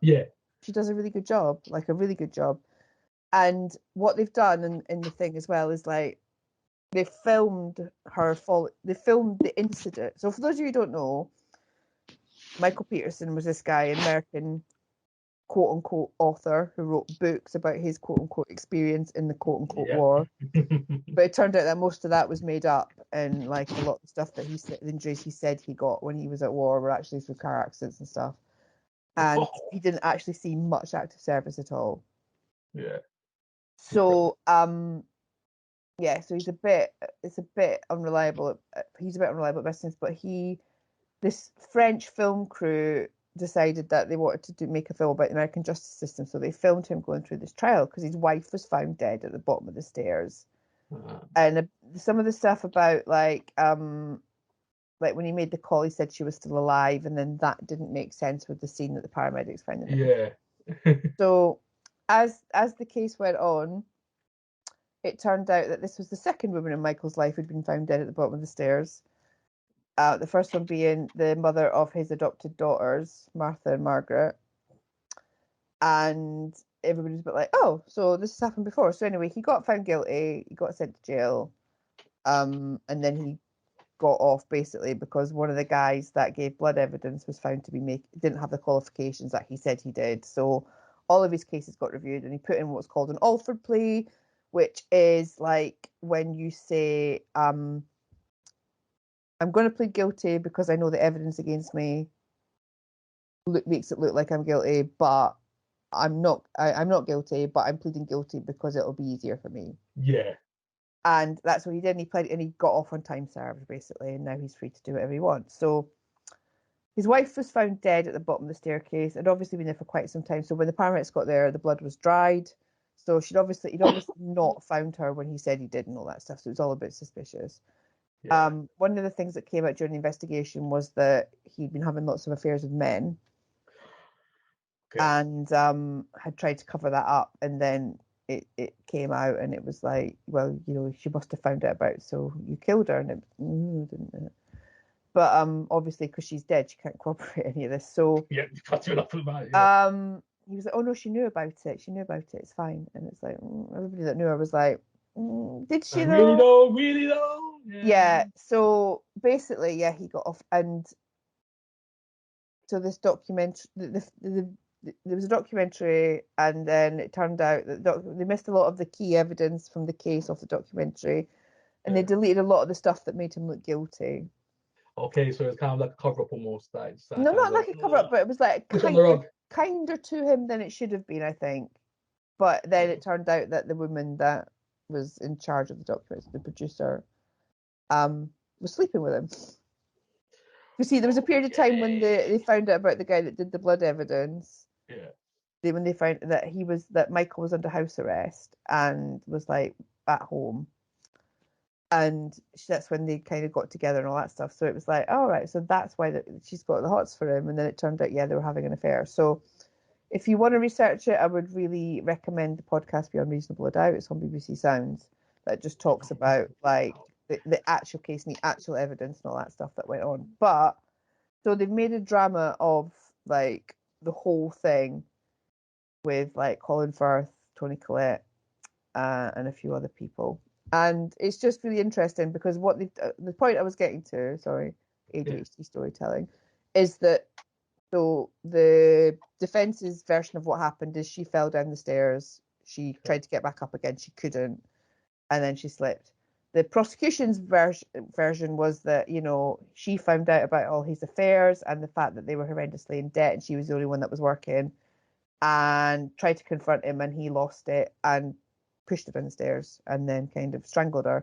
she does a really good job, like a really good job. And what they've done in the thing as well is, like, they filmed the incident. So for those of you who don't know, Michael Peterson was this guy, an American quote unquote author who wrote books about his quote unquote experience in the quote unquote war. But it turned out that most of that was made up, and like a lot of the stuff that the injuries he said he got when he was at war were actually through car accidents and stuff. And he didn't actually see much active service at all. Yeah. So so it's a bit unreliable. He's a bit unreliable at best things, but this French film crew decided that they wanted to make a film about the American justice system, so they filmed him going through this trial because his wife was found dead at the bottom of the stairs. And some of the stuff about like when he made the call, he said she was still alive, and then that didn't make sense with the scene that the paramedics found in. Yeah. So as the case went on, it turned out that this was the second woman in Michael's life who'd been found dead at the bottom of the stairs. The first one being the mother of his adopted daughters, Martha and Margaret. And everybody was a bit like, oh, so this has happened before. So anyway, he got found guilty, he got sent to jail, and then he got off basically because one of the guys that gave blood evidence was found to be didn't have the qualifications that he said he did. So all of his cases got reviewed, and he put in what's called an Alford plea, which is like when you say, I'm going to plead guilty because I know the evidence against me makes it look like I'm guilty, but I'm not guilty, but I'm pleading guilty because it'll be easier for me. Yeah. And that's what he did. And he pled, and he got off on time served, basically, and now he's free to do whatever he wants. So his wife was found dead at the bottom of the staircase. Had obviously been there for quite some time. So when the paramedics got there, the blood was dried. So he'd obviously not found her when he said he did and all that stuff. So it was all a bit suspicious. Yeah. One of the things that came out during the investigation was that he'd been having lots of affairs with men. Okay. And had tried to cover that up, and then it came out, and it was like, well, she must have found out about it, so you killed her, and didn't. But obviously, because she's dead, she can't corroborate any of this. So yeah, you can't do enough about it. Yeah. He was like, oh no, she knew about it. She knew about it. It's fine. And it's like everybody that knew her was like, did she though? Really though? Yeah. So basically, yeah, he got off, and so this documentary, there was a documentary, and then it turned out that they missed a lot of the key evidence from the case off the documentary, and they deleted a lot of the stuff that made him look guilty. Okay, so it's kind of like a cover-up almost. No, not like a cover-up, but it was like kinder to him than it should have been, I think. But then it turned out that the woman that was in charge of the documentary, the producer, was sleeping with him. You see, there was a period of time when they found out about the guy that did the blood evidence. Yeah. When they found that Michael was under house arrest and was like at home, and that's when they kind of got together and all that stuff. So it was like, all right, so that's why she's got the hots for him. And then it turned out, yeah, they were having an affair. So if you want to research it, I would really recommend the podcast Beyond Reasonable Doubt. It's on BBC Sounds, that just talks about like the actual case and the actual evidence and all that stuff that went on. But so they've made a drama of like the whole thing with like Colin Firth, Toni Collette, and a few other people, and it's just really interesting because what the point I was getting to, sorry, ADHD storytelling, is that so the defense's version of what happened is she fell down the stairs, she tried to get back up again, she couldn't, and then she slipped. The prosecution's version was that, she found out about all his affairs and the fact that they were horrendously in debt and she was the only one that was working, and tried to confront him, and he lost it and pushed her down the stairs and then kind of strangled her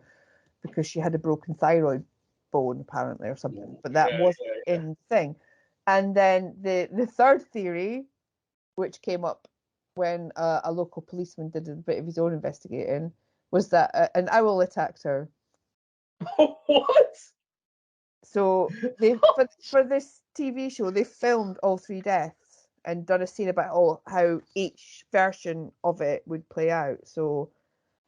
because she had a broken thyroid bone apparently or something. But that wasn't in the thing. And then the third theory, which came up when a local policeman did a bit of his own investigating, was that an owl attacked her. What? So they for this TV show, they filmed all three deaths and done a scene about how each version of it would play out. So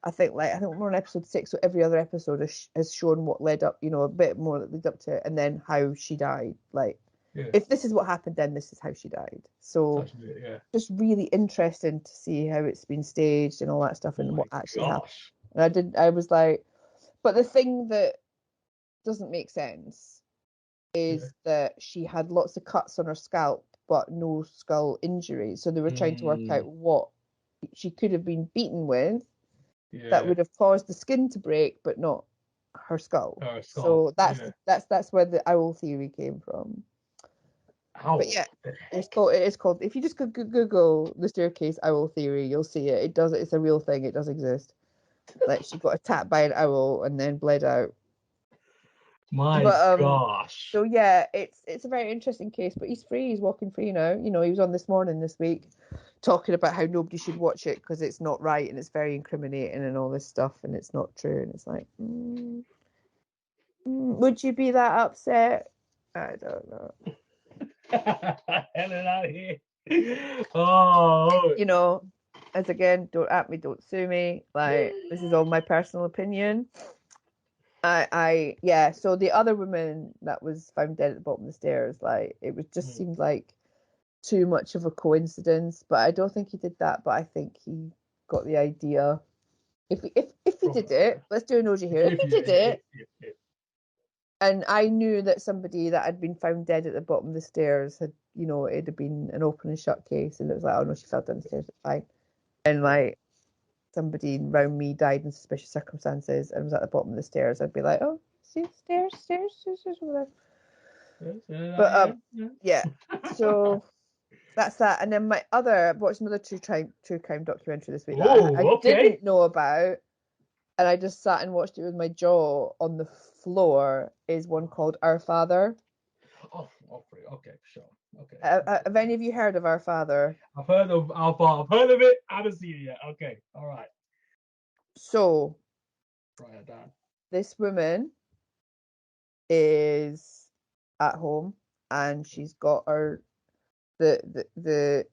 I think we're on episode 6, so every other episode has shown what led up, a bit more that led up to it, and then how she died. Like, if this is what happened, then this is how she died. So just really interesting to see how it's been staged and all that stuff and what actually happened. And I was like, but the thing that doesn't make sense is that she had lots of cuts on her scalp but no skull injuries. So they were trying to work out what she could have been beaten with that would have caused the skin to break but not her skull. So that's where the owl theory came from. Owl. But yeah, it is called, if you just Google the staircase owl theory, you'll see it. It's a real thing. It does exist. Like, she got attacked by an owl and then bled out. My But gosh. so yeah, it's a very interesting case. But he's free. He's walking free now. You know, he was on This Morning this week, talking about how nobody should watch it because it's not right and it's very incriminating and all this stuff and it's not true. And it's like, would you be that upset? I don't know. Helen out here. Oh, You know, as again, don't at me, don't sue me. Like, this is all my personal opinion. Yeah. So the other woman that was found dead at the bottom of the stairs, like, it was just seemed like too much of a coincidence. But I don't think he did that. But I think he got the idea. If he did it, let's do an OG here. If he did it, and I knew that somebody that had been found dead at the bottom of the stairs had, you know, it had been an open and shut case, and it was like, oh no, she fell down the stairs, it's fine. And like somebody around me died in suspicious circumstances and was at the bottom of the stairs, I'd be like, oh, see the stairs, whatever. But yeah, so that's that. And then I watched another true crime documentary this week that I didn't know about, and I just sat and watched it with my jaw on the floor. Is one called Our Father. Oh, okay, sure. Okay. Have any of you heard of Our Father? I've heard of Our Father. I've heard of it. I haven't seen it yet. Okay, all right. So, write it down. This woman is at home and she's got her the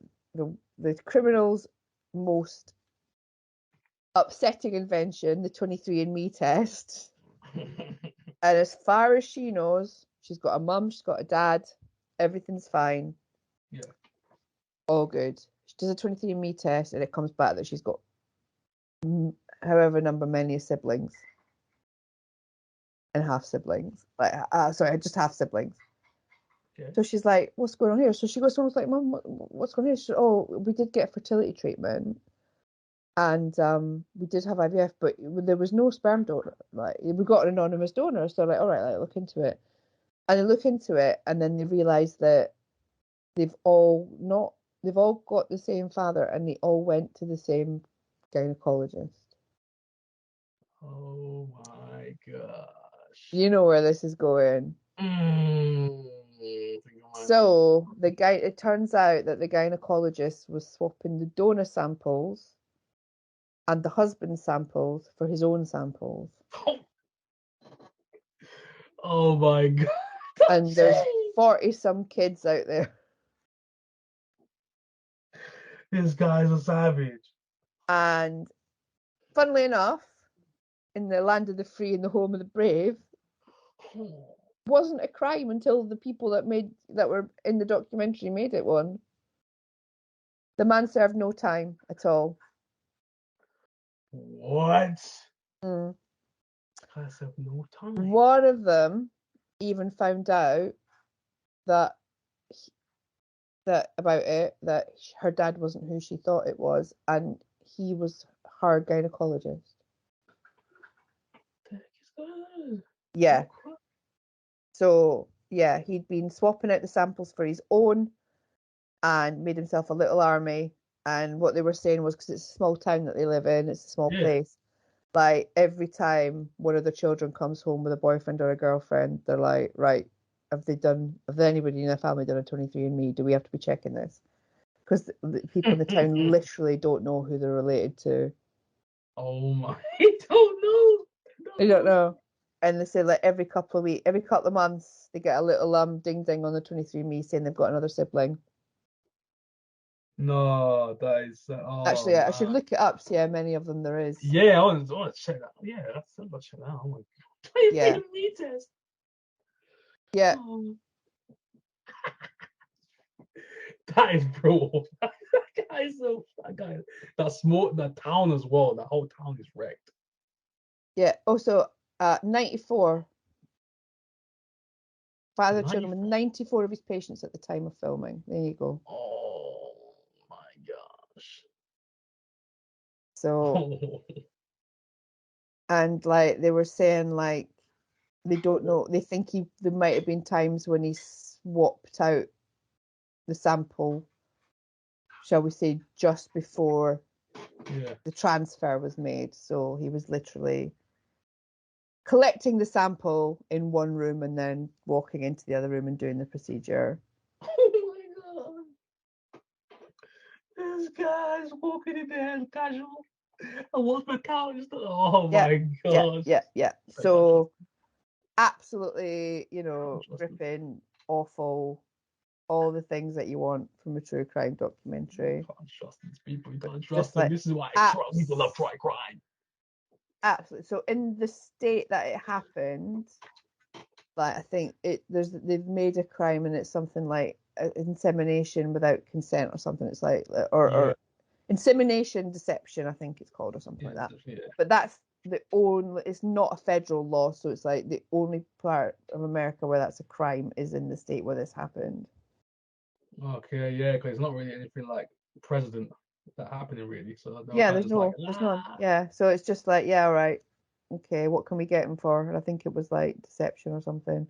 criminal's most upsetting invention, the 23andMe test. And as far as she knows, she's got a mum, she's got a dad, everything's fine. Yeah. All good. She does a 23andMe test and it comes back that she's got however many siblings and half siblings. Like, just half siblings. Okay. So she's like, what's going on here? So she goes, someone's like, Mum, what's going on here? She said, oh, we did get fertility treatment and we did have IVF, but there was no sperm donor. Like, we got an anonymous donor. So like, all right, like, look into it. And they look into it and then they realise that they've all got the same father and they all went to the same gynecologist. Oh my gosh. You know where this is going. So it turns out that the gynecologist was swapping the donor samples and the husband's samples for his own samples. Oh my god. And there's 40 some kids out there. This guy's a savage. And funnily enough, in the land of the free and the home of the brave, wasn't a crime until the people that were in the documentary made it one. The man served no time at all. What? I served no time. One of them even found out that her dad wasn't who she thought it was, and he was her gynecologist. Yeah. So yeah, he'd been swapping out the samples for his own and made himself a little army. And what they were saying was, because it's a small town that they live in, it's a small place, like every time one of the children comes home with a boyfriend or a girlfriend, they're like, right, have anybody in their family done a 23andMe? Do we have to be checking this? Because the people in the town literally don't know who they're related to. Oh my, they don't know. They don't know. And they say like every couple of months, they get a little ding ding on the 23andMe saying they've got another sibling. No, that is. Actually, I should look it up, see how many of them there is. Yeah, I want to check that. Yeah, that's I'll check that out. Oh my god. 23andMe test. Yeah. That is brutal. That town as well. The whole town is wrecked. Yeah. Also, 94. Father of children with 94 of his patients at the time of filming. There you go. Oh my gosh. So, and like they were saying, like they don't know. They think there might have been times when he swapped out the sample, shall we say, just before the transfer was made. So he was literally collecting the sample in one room and then walking into the other room and doing the procedure. Oh my god. This guy's walking in there casual. I walked my couch. Oh my god. Yeah. So absolutely, gripping, awful, all the things that you want from a true crime documentary. You can't trust these people. You can't trust them. Like, this is why people love true crime. Absolutely. So in the state that it happened, like I think they've made a crime and it's something like insemination without consent or something. It's like or insemination deception, I think it's called, or something like that. Yeah. But that's it's not a federal law, so it's like the only part of America where that's a crime is in the state where this happened. Okay, yeah, because it's not really anything like precedent that happening really. So there's none. Yeah, so it's just like, all right, okay, what can we get him for? And I think it was like deception or something.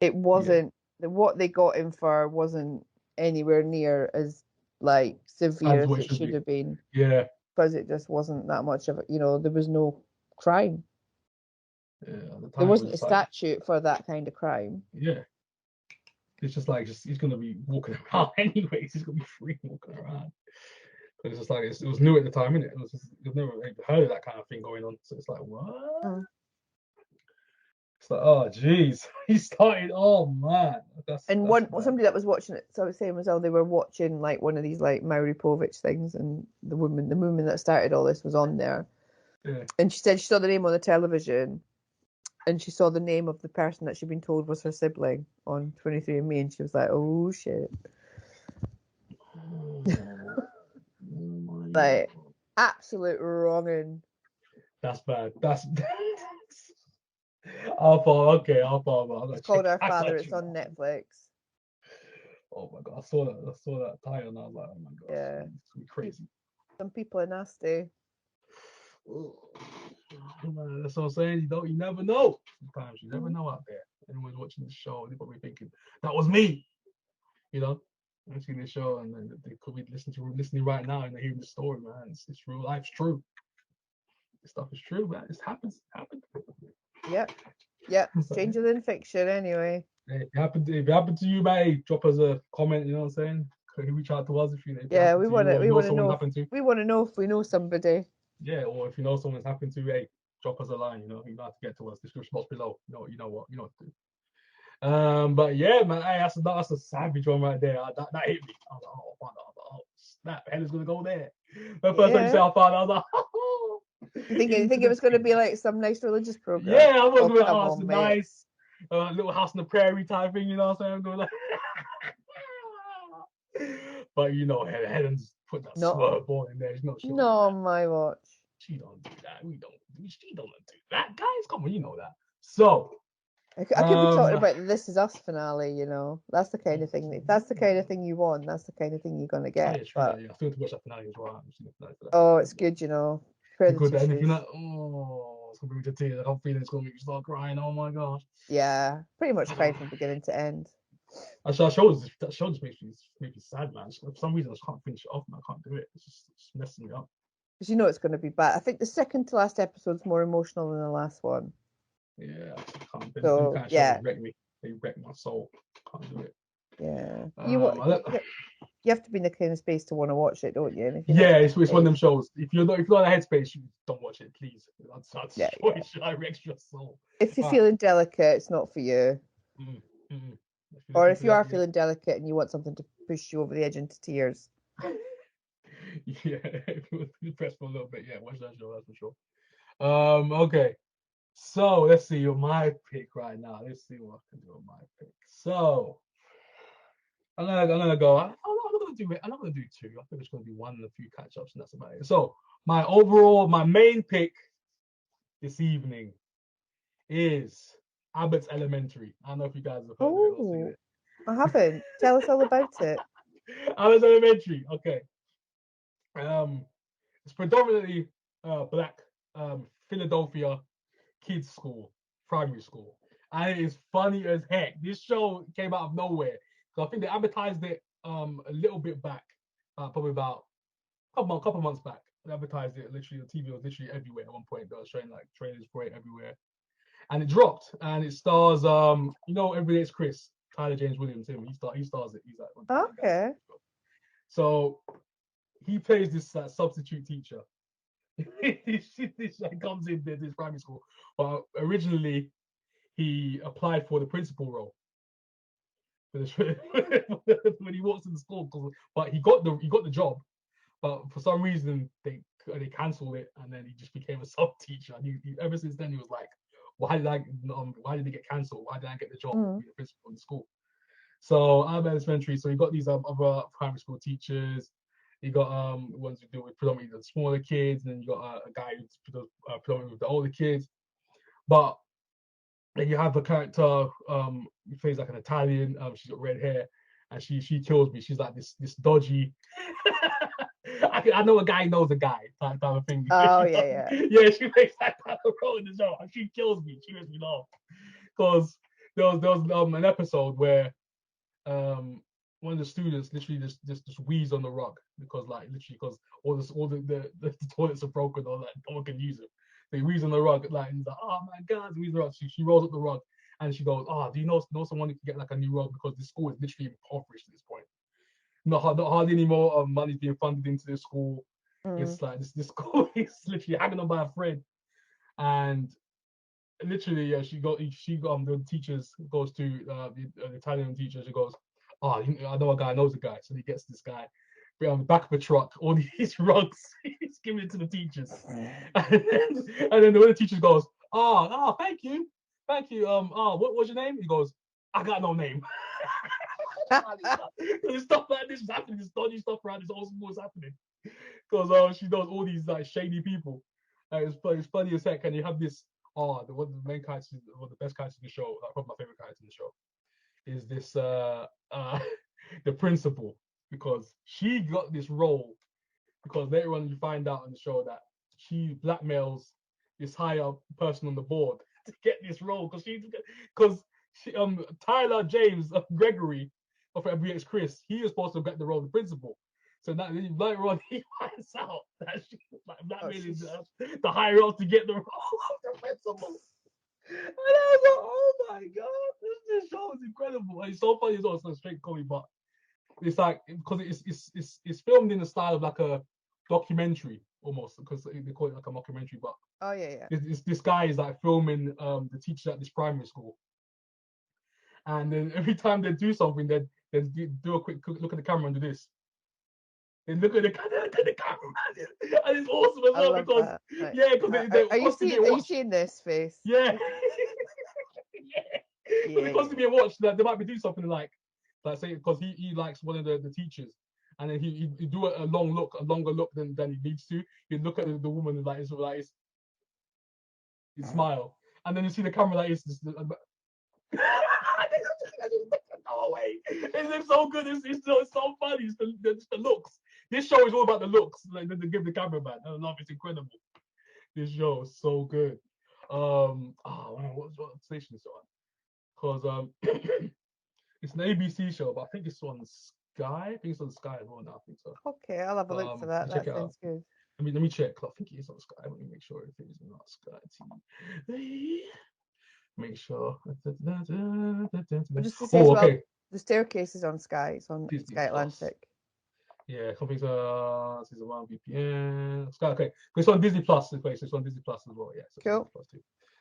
It wasn't what they got him for wasn't anywhere near as like severe as it should have been. Yeah, because it just wasn't that much of it. There was no crime. Yeah, there wasn't a statute for that kind of crime. Yeah, it's just like he's gonna be walking around anyways. He's gonna be free walking around. But it's just like it was new at the time, innit? You've never heard of that kind of thing going on. So it's like, what? It's like, oh jeez, he started. Oh man, somebody that was watching it, so I was saying was, they were watching like one of these like Maury Povich things, and the woman that started all this was on there, and she said she saw the name on the television, and she saw the name of the person that she'd been told was her sibling on 23andMe, and she was like, oh shit. Like absolute wronging. That's bad. That's I'll follow. It's called Our Father. It's on Netflix. Oh my god, I saw that title and I was like, oh my god, yeah, it's gonna be crazy. Some people are nasty. Man, that's what I'm saying. You never know. Sometimes you never know out there. Anyone's watching the show, they're probably thinking, that was me. Watching the show, and then they could be listening right now and they're hearing the story, man. It's real life's true. This stuff is true, man. It happens. Yep. Stranger than fiction, anyway. If it happened to you, man, drop us a comment. You know what I'm saying? Can you reach out to us if you? We want to know. We want to know if we know somebody. Yeah, or if you know someone's happened to, hey, drop us a line. You know how to get to us. Description box below. You know what to do. But yeah, man, hey, that's a savage one right there. That hit me. I was like, oh, snap, Helen's gonna go there. The first time you said I found, I was like, oh. You think it was gonna be like some nice religious program? Yeah, I was gonna be like, it's a nice little house on the prairie type thing. You know what I'm saying? I'm going like, but Helen's put that swerve ball in there. My watch. She don't do that. She don't do that, guys. Come on, you know that. So. I could be talking about the This Is Us finale, That's the kind of thing. If that's the kind of thing you want, that's the kind of thing you're gonna get. I still have to watch that finale as well. Oh, it's good, Good. Anything that it's gonna bring me to tears. I'm feeling it's gonna make me start crying. Oh my gosh. Yeah, pretty much cried from beginning to end. Actually, that show just makes me sad, man. For some reason, I just can't finish it off, man. I can't do it. It's just messing me up. Because it's going to be bad. I think the second to last episode's more emotional than the last one. Yeah, I can't. So, They wreck me. They wreck my soul. Can't do it. Yeah. You have to be in the kind of space to want to watch it, don't you? It's one of them shows. If you're not in a headspace, you don't watch it, please. I wreck your soul. If you're feeling delicate, it's not for you. Or if you are feeling delicate and you want something to push you over the edge into tears. Yeah, if you press for a little bit, watch that show, that's for sure. Okay. So let's see my pick right now. Let's see what I can do with my pick. So I'm gonna go. I'm not gonna do two. I think it's gonna be one and a few catch-ups, and that's about it. So my main pick this evening is Abbotts Elementary. I don't know if you guys have heard of it. I haven't. Tell us all about it. Abbotts Elementary. Okay. It's predominantly black Philadelphia kids school, primary school, and it is funny as heck. This show came out of nowhere. So I think they advertised it a little bit back, probably about a couple months back. They advertised it literally. The TV was literally everywhere at one point. They were showing like trailers for it everywhere. and it dropped, and it stars Every Day It's Chris, Tyler James Williams. Him, he stars it. He's like one of the main guys. Okay. So he plays this substitute teacher. This guy comes in this primary school, but originally he applied for the principal role when he walks in the school. But he got the job, but for some reason they cancelled it, and then he just became a sub teacher. And ever since then he was like, why did it get cancelled? Why did I get the job to be the principal in the school? So Abbotts Elementary. So you got these other primary school teachers. You got ones who deal with predominantly the smaller kids, and then you got a guy who does predominantly with the older kids. But then you have a character who plays like an Italian. She's got red hair, and she kills me. She's like this dodgy. I know a guy knows a guy type of thing. Oh yeah. Yeah, she makes that type of role in the show. And she kills me. She makes me laugh because there was an episode where one of the students literally just wheezed on the rug because all the toilets are broken or like no one can use it. They wheeze on the rug like, and he's like, oh my god, wheeze the rug. She rolls up the rug and she goes, oh, do you know someone who can get like a new rug because the school is literally impoverished at this point. Not hardly any more money being funded into this school. It's like this school is literally hanging on by a thread, and literally the teachers goes to the Italian teacher. She goes, oh, I know a guy knows a guy, so he gets this guy on the back of a truck, all these rugs. He's giving it to the teachers, and then the teacher goes, oh, thank you. What was your name? He goes, I got no name. Stuff like this is happening. This dodgy stuff around this whole school is happening because she knows all these like shady people. It's funny as heck, and you have this. One of the main characters, one of the best characters in the show, probably my favorite character in the show, is this the principal, because she got this role because later on you find out on the show that she blackmails this higher person on the board to get this role because Tyler James Gregory of Every Day Chris, he is supposed to get the role of the principal. So now later on he finds out that she was like blackmailing the higher ups to get the role of the principal. And I was like, oh my god, this show is incredible. And it's so funny as well. It's not straight comedy, but it's like because it's filmed in the style of like a documentary almost, because they call it like a mockumentary. But oh yeah. This guy is like filming the teachers at this primary school, and then every time they do something, they do a quick look at the camera and do this. They look at the camera, and it's awesome as well because are you seeing this face? Yeah. Because it comes to me and watch that they might be doing something like say because he likes one of the teachers, and then he do a longer look than he needs to. You look at the woman and you smile, and then you see the camera like it's just. Go away! It's so good. It's so funny. It's the looks. This show is all about the looks. Like they give the cameraman. I love it. It's incredible. This show is so good. What station is it on? Because it's an ABC show, but I think it's on Sky. I think it's on Sky as well now. I think so. Okay, I'll have a look for that. That sounds good. Let me check. I think it is on Sky. Let me make sure if it is not Sky TV. Make sure. Okay. The Staircase is on Sky. It's on Disney Sky Atlantic. Yeah, companies season 1 VPN. Sky, okay. It's on Disney Plus. It's on Disney Plus as well. Yeah. So cool. Plus too.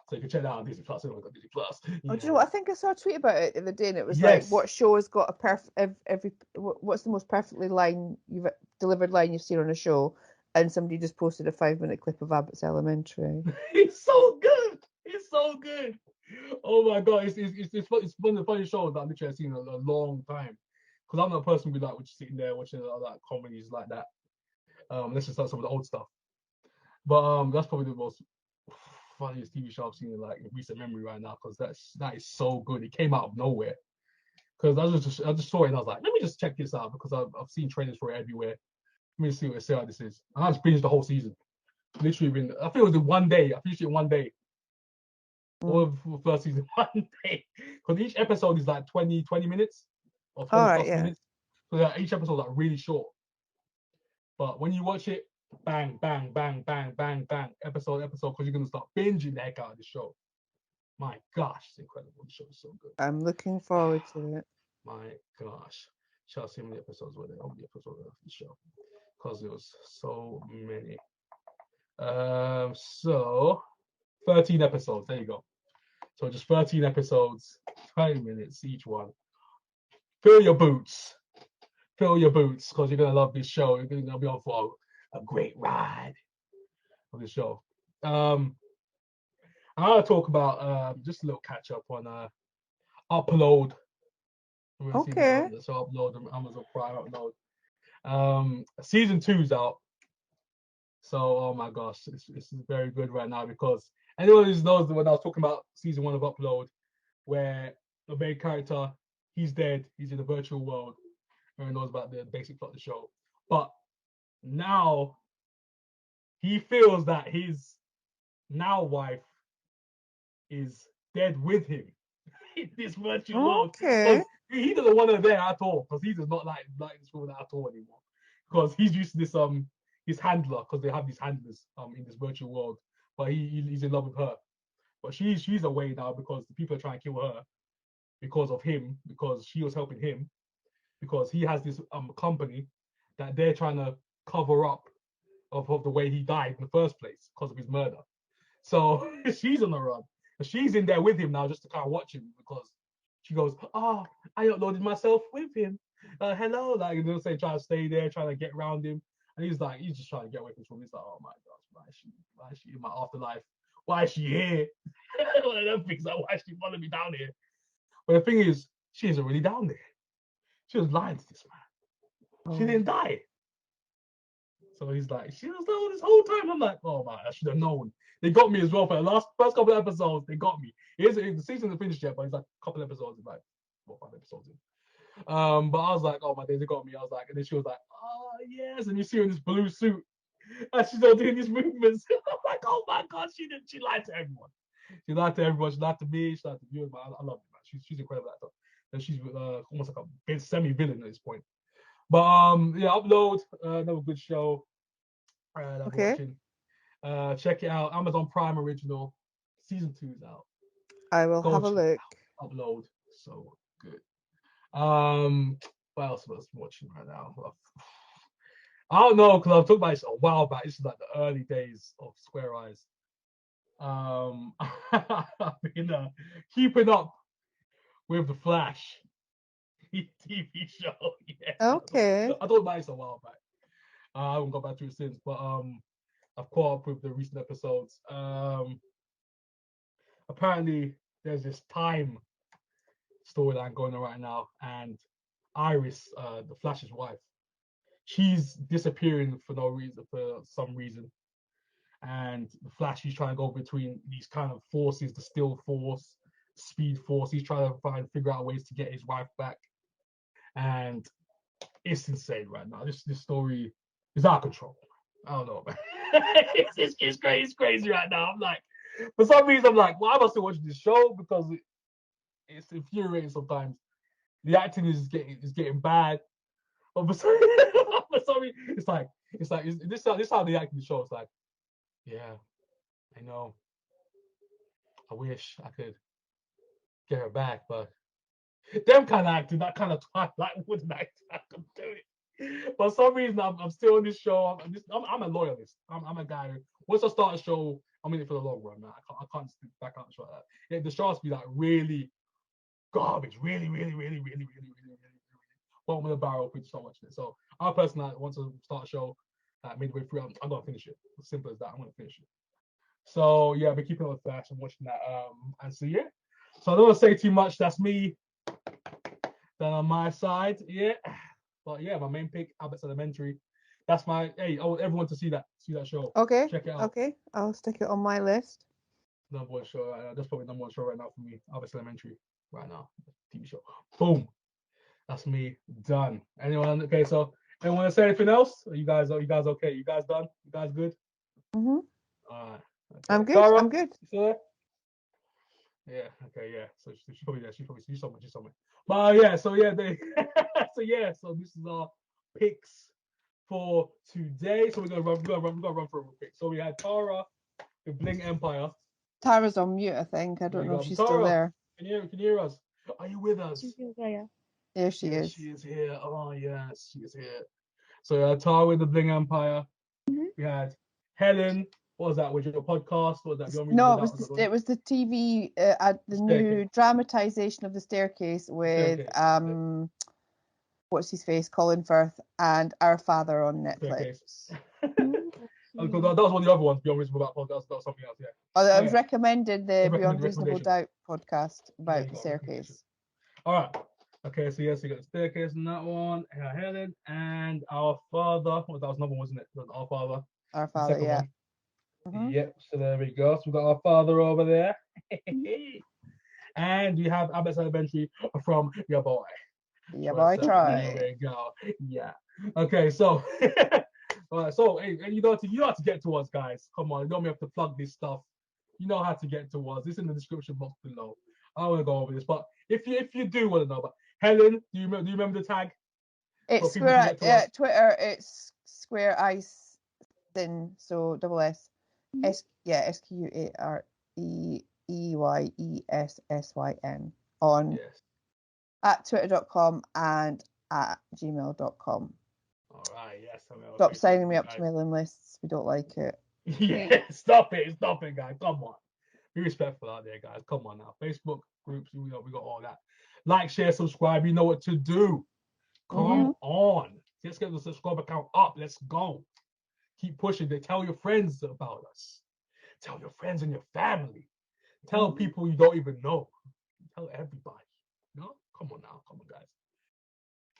So you can check that out on Disney Plus. Everyone's got Disney Plus. Yeah. Oh, do you know what? I think I saw a tweet about it the other day, and it was like, what show has got a what's the most perfectly delivered line you've seen on a show? And somebody just posted a 5-minute clip of Abbotts Elementary. It's so good. It's so good. Oh my god, it's one of the funny shows that I've literally seen in a long time. Because I'm not a person who like sitting there watching like comedies like that. Let's just start some of the old stuff. But that's probably the most funniest TV show I've seen in like recent memory right now, because that is so good. It came out of nowhere. Because I just saw it and I was like, let me just check this out, because I've seen trailers for it everywhere. Let me see how this is. And I just finished the whole season. Literally I think it was in one day. I finished it in one day. All of the first season, 1 day. Because each episode is like 20 minutes or 20 minutes. So each episode is like really short. But when you watch it, bang, bang, bang, bang, bang, bang, episode, because you're going to start binging the heck out of the show. My gosh, it's incredible. The show is so good. I'm looking forward to it. My gosh. Shall I see how many episodes were there? How many episodes were there for the show? Because there was so many. So 13 episodes. There you go. So just 13 episodes, 20 minutes each one. Fill your boots. Fill your boots because you're gonna love this show. You're gonna be on for a great ride of the show. I'm gonna talk about just a little catch up on Upload. Okay. So Upload on Amazon Prime Upload. Season 2's out. So oh my gosh, this is very good right now because anyone who knows when I was talking about season 1 of Upload, where the main character, he's dead, he's in the virtual world. Everyone knows about the basic plot of the show. But now he feels that his now wife is dead with him in this virtual world. Okay. He doesn't want her there at all because he does not like this woman at all anymore. Because he's used to this his handler, because they have these handlers in this virtual world, but he's in love with her. But she's away now because the people are trying to kill her because of him, because she was helping him, because he has this company that they're trying to cover up of the way he died in the first place because of his murder. So she's on the run. She's in there with him now just to kind of watch him because she goes, "Oh, I uploaded myself with him. Hello," like you know, say trying to stay there, trying to get around him, and he's just trying to get away from him. He's like, "Oh my gosh, why is she in my afterlife? Why is she here?" One of them things like, why is she following me down here? But the thing is, she isn't really down there. She was lying to this man. She didn't die. So he's like, she was there this whole time. I'm like, oh man, I should have known. They got me as well for the first couple of episodes. They got me. The season isn't finished yet, but it's like a couple episodes, like 5 episodes in. But I was like, oh my days, they got me. I was like, and then she was like, oh yes, and you see her in this blue suit, and she's all doing these movements. I'm like, oh my god, she lied to everyone. She lied to everyone. She lied to me. She lied to viewers. I love it, man. She's incredible actor. And she's almost like a semi-villain at this point. But yeah, Upload, another good show. I'm watching. Check it out. Amazon Prime original. Season 2 is out. I will have a look. Upload. So good. What else was I watching right now? I don't know because I've talked about this a while back. This is like the early days of Square Eyes. I've been keeping up with the Flash TV show. Yeah. Okay. I thought about this a while back. I haven't got back to it since, but I've caught up with the recent episodes. Apparently, there's this time storyline going on right now, and Iris, the Flash's wife, she's disappearing for no reason, for some reason. And the Flash, he's trying to go between these kind of forces, the Still Force, Speed Force. He's trying to figure out ways to get his wife back. And it's insane right now. This story is out of control. I don't know, man. It's crazy. It's crazy right now. I'm like, for some reason, I'm like, why am I still watching this show? Because it's infuriating sometimes. The acting is getting bad. But for some reason, it's like this how they act in the show. It's like, yeah, I know. I wish I could get her back, but them kind of acting, that kind of Twilight wouldn't act. I could do it. For some reason, I'm still on this show. I'm a loyalist. I'm a guy who, once I start a show, I'm in it for the long run, man. I can't stick back out the show like that. Yeah, the show has to be like really garbage, really bottom of the barrel for you to start watching it. So I personally want to start a show midway through. I'm gonna finish it. As simple as that. I'm gonna finish it. So yeah, I've been keeping up with Flash and watching that. And so yeah. So I don't want to say too much. That's me. Then on my side, yeah. But yeah, my main pick, Abbotts Elementary. That's my I want everyone to see that show. Okay. Check it out. Okay, I'll stick it on my list. Number one show. That's probably number one show right now for me. Abbotts Elementary right now. TV show. Boom. That's me done. Anyone? Okay, so anyone want to say anything else? Are you guys okay? You guys done? You guys good? Mm-hmm. All right. Okay. I'm good. Cara, I'm good. You still there? Yeah. Okay. Yeah. So she's probably there. She's somewhere. But yeah. So yeah. So this is our picks for today. So we're gonna run through a quick. So we had Tara with Bling Empire. Tara's on mute, I think. I don't know if she's still there. Can you hear us? Are you with us? Yeah. There she is. She is here. Oh yes, she is here. So Tara with the Bling Empire. Mm-hmm. We had Helen. What was that? Was your podcast? What was that? No, it was the TV, the new dramatization of The Staircase with what's his face, Colin Firth, and Our Father on Netflix. That was one of the other ones. Beyond Reasonable Doubt podcast. That was something else. Yeah. I was recommended the Beyond Reasonable Doubt podcast about The Staircase. All right. Okay, so yes, you got The Staircase in that one. Helen and Our Father. Well, that was another one, wasn't it? Our Father. Our Father, yeah. Mm-hmm. Yep. So there we go. So we got Our Father over there, and you have Abbotts Elementary from your boy. Yeah, boy, try. There we go. Yeah. Okay, so. All right, so hey, you know how to get to us, guys. Come on, you don't have to plug this stuff. You know how to get to us. It's in the description box below. I don't want to go over this, but if you do want to know, but Helen, do you remember the tag? It's Square Twitter. It's Square Ice Sin, so double S. SQUAREEYESSYN on at twitter.com and at gmail.com. All right, yes. Stop signing me up to mailing lists. We don't like it. Yeah, stop it, guys. Come on. Be respectful out there, guys. Come on now. Facebook groups, we got all that. Like, share, subscribe. You know what to do. Come on. Let's get the subscriber count up. Let's go. Keep pushing. Tell your friends about us. Tell your friends and your family. Tell people you don't even know. Tell everybody. No? Come on now. Come on, guys.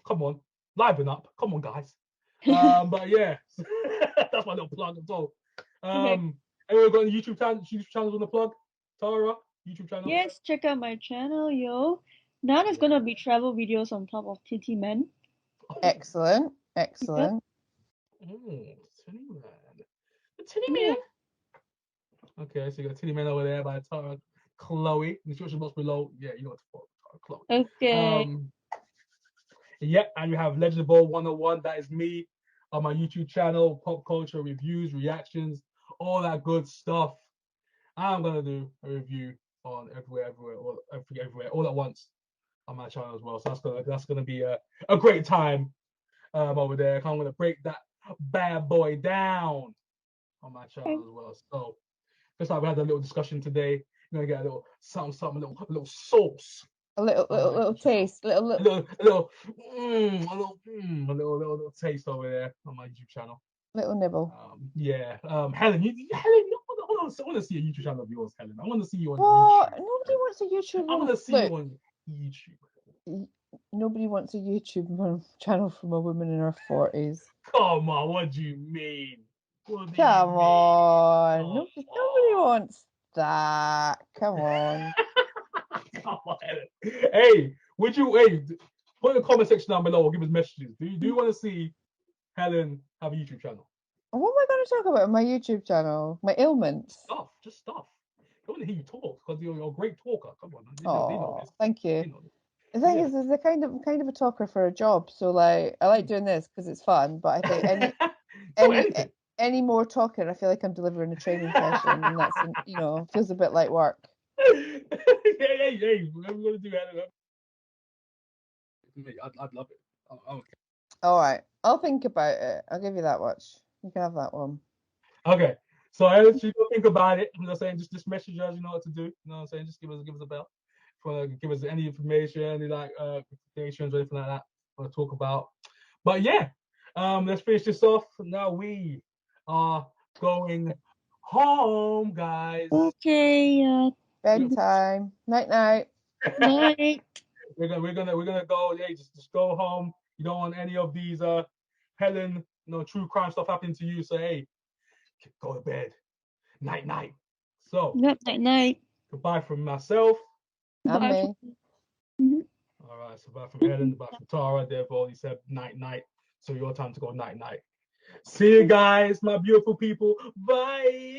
Come on. Liven up. Come on, guys. But yeah, that's my little plug. So, anyone got any YouTube channels on the plug? Tara, YouTube channel? Yes, check out my channel, yo. Now there's gonna be travel videos on top of Titty Men. Excellent. Titty Man. The Titty Man. Okay, so you got Titty Man over there by Tara, Chloe. In the description box below. Yeah, you know what to follow, Tara, Chloe. Okay. Yep, and you have Legend Ball 101. That is me on my YouTube channel, pop culture reviews, reactions, all that good stuff. I'm gonna do a review on everywhere, all at once on my channel as well. So that's gonna be a great time over there. I'm gonna break that bad boy down on my channel as well. So just like we had a little discussion today, you're gonna get a little something, a little sauce. A little taste, a little taste over there on my YouTube channel. Little nibble. Helen, I want to see a YouTube channel of yours, Helen. I want to see you on YouTube. Nobody wants a YouTube. I want to see you on YouTube. Nobody wants a YouTube channel from a woman in her 40s. Come on, what do you mean? Come on. Nobody wants that. Come on. Come on, Helen. Hey, put in the comment section down below or give us messages. Do you want to see Helen have a YouTube channel? What am I going to talk about on my YouTube channel? My ailments? Just stuff. I want to hear you talk because you're a great talker. Come on. They know this. Thank you. The thing is I'm kind of a talker for a job, so like I like doing this because it's fun. But I think any more talking, I feel like I'm delivering a training session, and that's feels a bit like work. Hey, what I'm gonna do, I'd love it. Okay. All right, I'll think about it. I'll give you that much. You can have that one. Okay. So I let you go think about it. I'm just saying, just message us. You know what to do. You know what I'm saying? Just give us a bell. Give us any information, any notifications or anything like that. Want to talk about. But yeah, let's finish this off. Now we are going home, guys. Okay. Bedtime. Night. Night. We're gonna go. Yeah, just go home. You don't want any of these Helen, true crime stuff happening to you. So hey, go to bed. Night. So night. Goodbye from myself. And me. All right. So bye from Helen. Bye from Tara. They've already said night. So your time to go night. See you guys, my beautiful people. Bye.